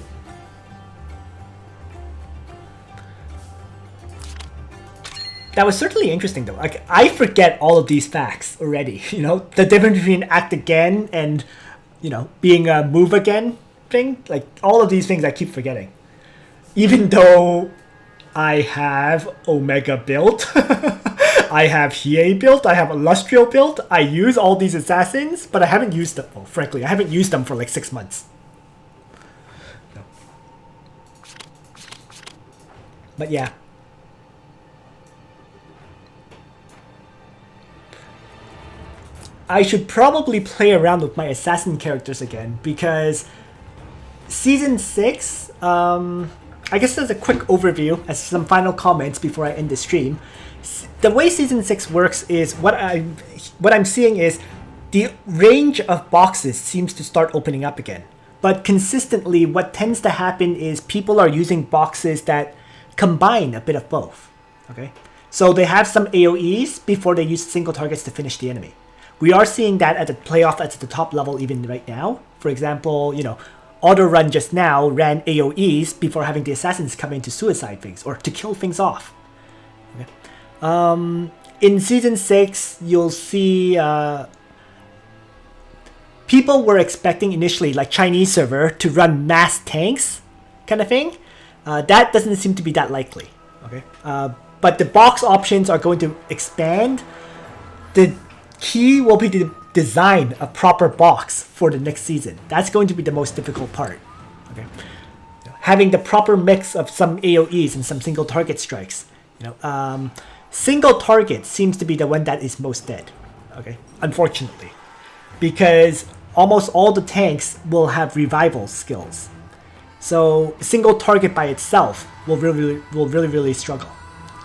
That was certainly interesting though. Like, I forget all of these facts already, you know? The difference between act again and, you know, being a move again thing. Like, all of these things I keep forgetting. Even though I have Omega built, I have Hiei built, I have Illustrio built, I use all these assassins, but I haven't used them. Well, frankly, I haven't used them for like 6 months. No. But yeah. I should probably play around with my assassin characters again, because Season 6, I guess as a quick overview, as some final comments before I end the stream. The way Season 6 works is, what I'm seeing is the range of boxes seems to start opening up again. But consistently, what tends to happen is people are using boxes that combine a bit of both. Okay, so they have some AoEs before they use single targets to finish the enemy. We are seeing that at the playoff at the top level even right now. For example, you know, Autorun just now ran AoEs before having the assassins come in to suicide things or to kill things off. Okay. In Season 6, you'll see people were expecting initially, like Chinese server, to run mass tanks kind of thing. That doesn't seem to be that likely. Okay, but the box options are going to expand. The key will be to design a proper box for the next season. That's going to be the most difficult part. Okay, having the proper mix of some AOEs and some single target strikes. Single target seems to be the one that is most dead. Okay, unfortunately, because almost all the tanks will have revival skills. So single target by itself will really struggle.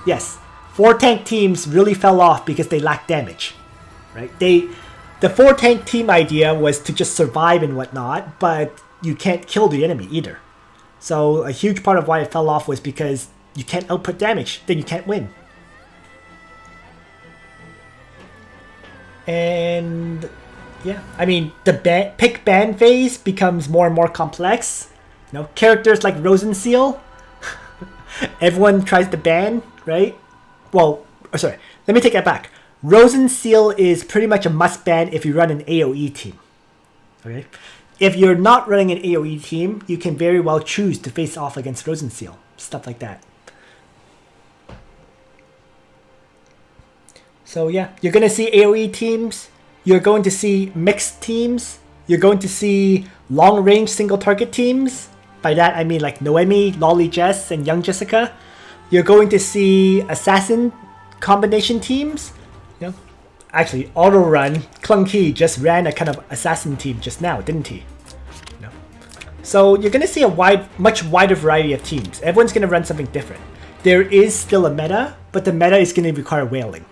Yes, 4 tank teams really fell off because they lack damage, right? The 4 tank team idea was to just survive and whatnot, but you can't kill the enemy either. So a huge part of why it fell off was because you can't output damage, then you can't win. And yeah, I mean, the pick ban phase becomes more and more complex. Characters like Rosenseal, everyone tries to ban, right? Well, sorry, let me take that back. Rosenseal is pretty much a must ban if you run an AoE team. Okay, if you're not running an AoE team, you can very well choose to face off against Rosenseal, stuff like that. So yeah, you're going to see AoE teams, you're going to see mixed teams, you're going to see long-range single-target teams. By that I mean like Noemi, Lolly Jess, and Young Jessica. You're going to see assassin combination teams. Actually, Autorun, KlunKi just ran a kind of assassin team just now, didn't he? So you're going to see a much wider variety of teams. Everyone's going to run something different. There is still a meta, but the meta is going to require whaling.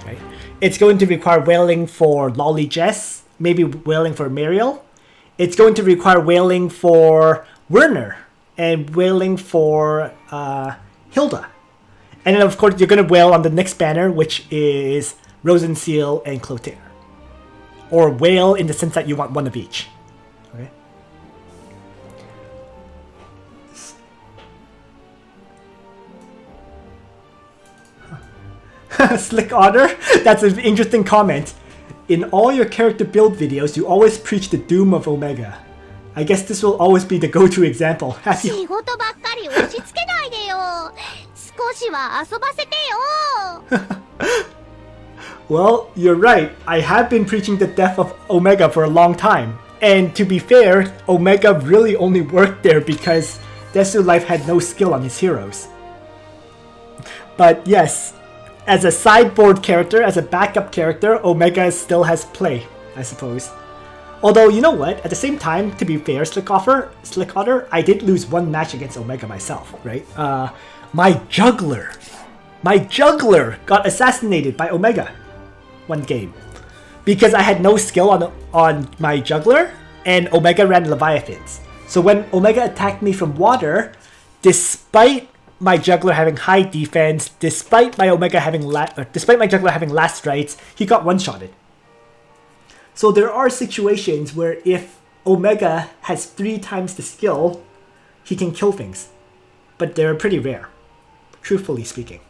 Right? It's going to require whaling for Lolly Jess, maybe whaling for Mariel. It's going to require whaling for Werner and whaling for Hilda. And then of course you're going to whale on the next banner, which is Rosenseal and Clotaire. Or whale in the sense that you want one of each. Okay. Slick Otter, that's an interesting comment. In all your character build videos, you always preach the doom of Omega. I guess this will always be the go-to example. Have you... Well, you're right. I have been preaching the death of Omega for a long time. And to be fair, Omega really only worked there because DesuLife had no skill on his heroes. But yes, as a sideboard character, as a backup character, Omega still has play, I suppose. Although, you know what? At the same time, to be fair, Slick Otter, I did lose one match against Omega myself, right? My juggler got assassinated by Omega one game because I had no skill on my juggler and Omega ran Leviathans. So when Omega attacked me from water, despite my juggler having high defense, despite my juggler having last strikes, he got one-shotted. So there are situations where if Omega has 3 times the skill, he can kill things. But they're pretty rare, truthfully speaking.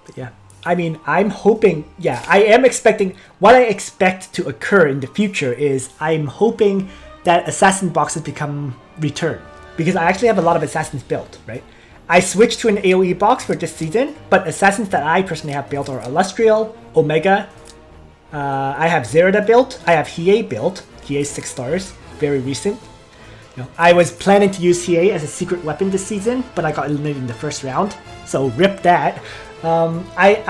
But yeah, I mean, I'm hoping, I am expecting, what I expect to occur in the future is I'm hoping that assassin boxes become return. Because I actually have a lot of assassins built, right? I switched to an AoE box for this season, but assassins that I personally have built are Illustrial, Omega, I have Zerida built, I have Hiei built, Hiei's 6 stars, very recent. I was planning to use Hiei as a secret weapon this season, but I got eliminated in the first round, so rip that. I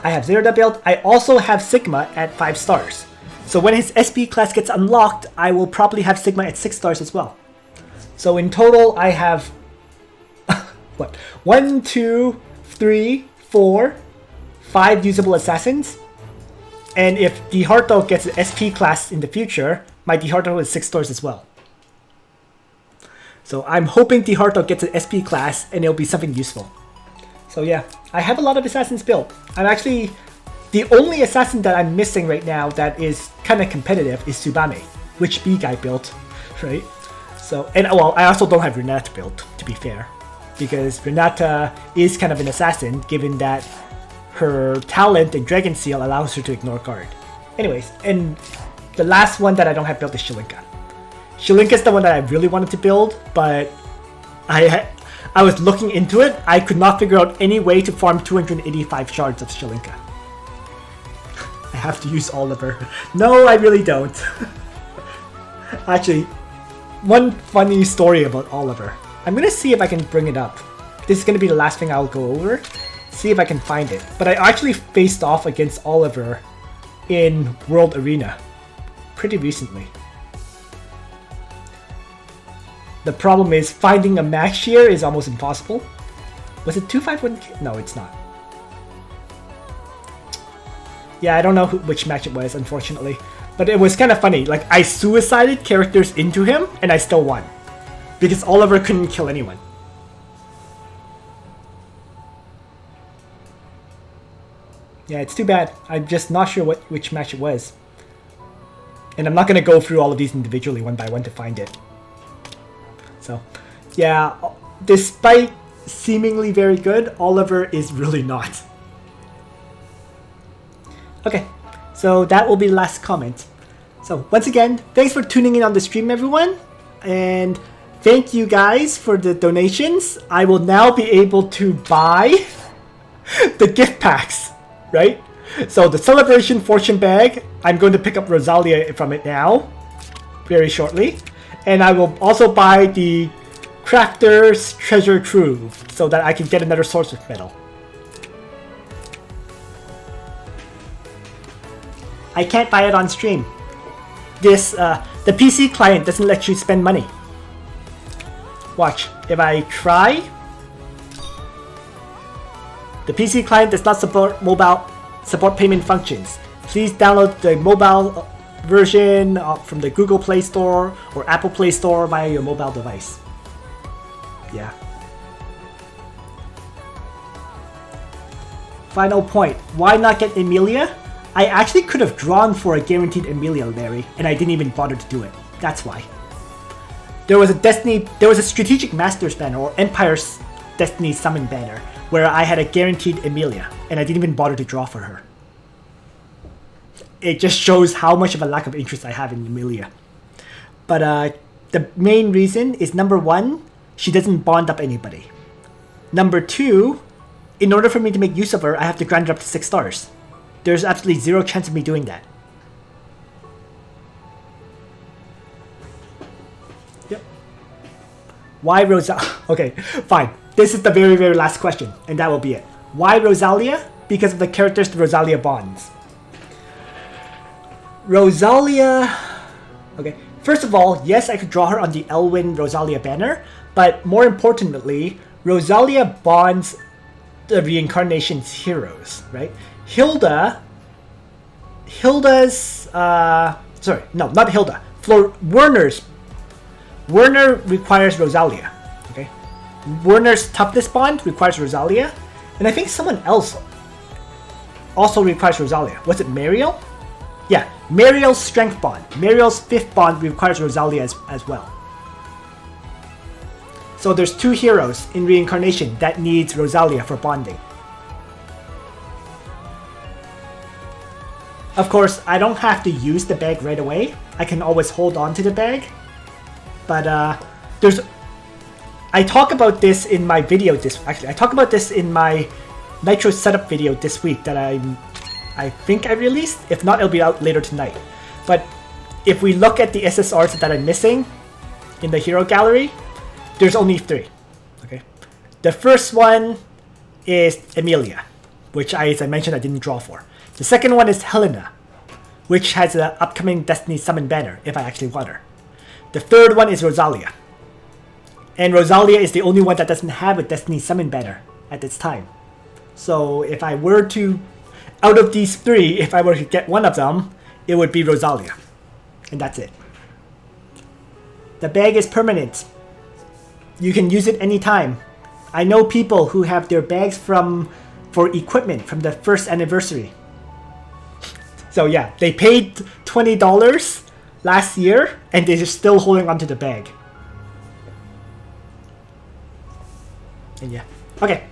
have Zerida built, I also have Sigma at 5 stars. So when his SP class gets unlocked, I will probably have Sigma at 6 stars as well. So in total, I have 1, 2, 3, 4, 5 usable assassins. And if DiHarto gets an SP class in the future, my DiHarto is 6 stars as well. So I'm hoping DiHarto gets an SP class and it'll be something useful. So yeah, I have a lot of assassins built. I'm actually, the only assassin that I'm missing right now that is kind of competitive is Tsubame, which B guy built, right? So, and well, I also don't have Renata built, to be fair. Because Renata is kind of an assassin, given that her talent in Dragon Seal allows her to ignore guard. Anyways, and the last one that I don't have built is Shilinka. Shilinka is the one that I really wanted to build, but I was looking into it. I could not figure out any way to farm 285 shards of Shilinka. I have to use Oliver. No, I really don't. Actually, one funny story about Oliver. I'm gonna see if I can bring it up. This is gonna be the last thing I'll go over. See if I can find it. But I actually faced off against Oliver in World Arena pretty recently. The problem is finding a max here is almost impossible. Was it 251? No, it's not. Yeah, I don't know which match it was, unfortunately. But it was kind of funny. Like, I suicided characters into him, and I still won. Because Oliver couldn't kill anyone. Yeah, it's too bad. I'm just not sure which match it was. And I'm not going to go through all of these individually one by one to find it. So, yeah, despite seemingly very good, Oliver is really not. Okay, so that will be the last comment. So, once again, thanks for tuning in on the stream, everyone. And thank you guys for the donations. I will now be able to buy the gift packs, right? So, the Celebration Fortune Bag, I'm going to pick up Rosalia from it now, very shortly. And I will also buy the Crafter's Treasure Trove so that I can get another source of metal. I can't buy it on stream. The PC client doesn't let you spend money. Watch, if I try, the PC client does not support payment functions. Please download the mobile version from the Google Play Store or Apple Play Store via your mobile device. Yeah. Final point. Why not get Emilia? I actually could have drawn for a guaranteed Emilia, Larry, and I didn't even bother to do it. That's why. There was a Strategic Masters banner or Empire's Destiny Summon banner where I had a guaranteed Emilia, and I didn't even bother to draw for her. It just shows how much of a lack of interest I have in Emilia. But the main reason is, number one, she doesn't bond up anybody. Number two, in order for me to make use of her, I have to grind her up to 6 stars. There's absolutely zero chance of me doing that. Yep. Why Rosalia? Okay, fine. This is the very, very last question, and that will be it. Why Rosalia? Because of the characters the Rosalia bonds. Rosalia... Okay, first of all, yes, I could draw her on the Elwyn Rosalia banner, but more importantly, Rosalia bonds the Reincarnation's heroes, right? Hilda's... sorry, no, not Hilda. Werner requires Rosalia, okay? Werner's toughness bond requires Rosalia, and I think someone else also requires Rosalia. Was it Mariel? Yeah, Mariel's strength bond. Mariel's 5th bond requires Rosalia as well. So there's 2 heroes in Reincarnation that needs Rosalia for bonding. Of course, I don't have to use the bag right away. I can always hold on to the bag. But I talk about this in my video I talk about this in my Nitro setup video this week that I think I released. If not, it'll be out later tonight. But if we look at the SSRs that I'm missing in the hero gallery, there's only 3. Okay, the first one is Emilia, which as I mentioned, I didn't draw for. The second one is Helena, which has an upcoming Destiny Summon banner if I actually want her. The third one is Rosalia. And Rosalia is the only one that doesn't have a Destiny Summon banner at this time. So if I were to, out of these 3, if I were to get one of them, it would be Rosalia. And that's it. The bag is permanent. You can use it anytime. I know people who have their bags for equipment from the 1st anniversary. So yeah, they paid $20 last year and they're still holding onto the bag. And yeah, okay,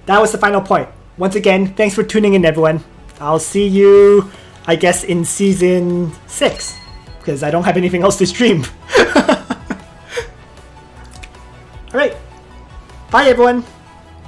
that was the final point. Once again, thanks for tuning in, everyone. I'll see you, I guess, in season 6. because I don't have anything else to stream. Alright, bye everyone!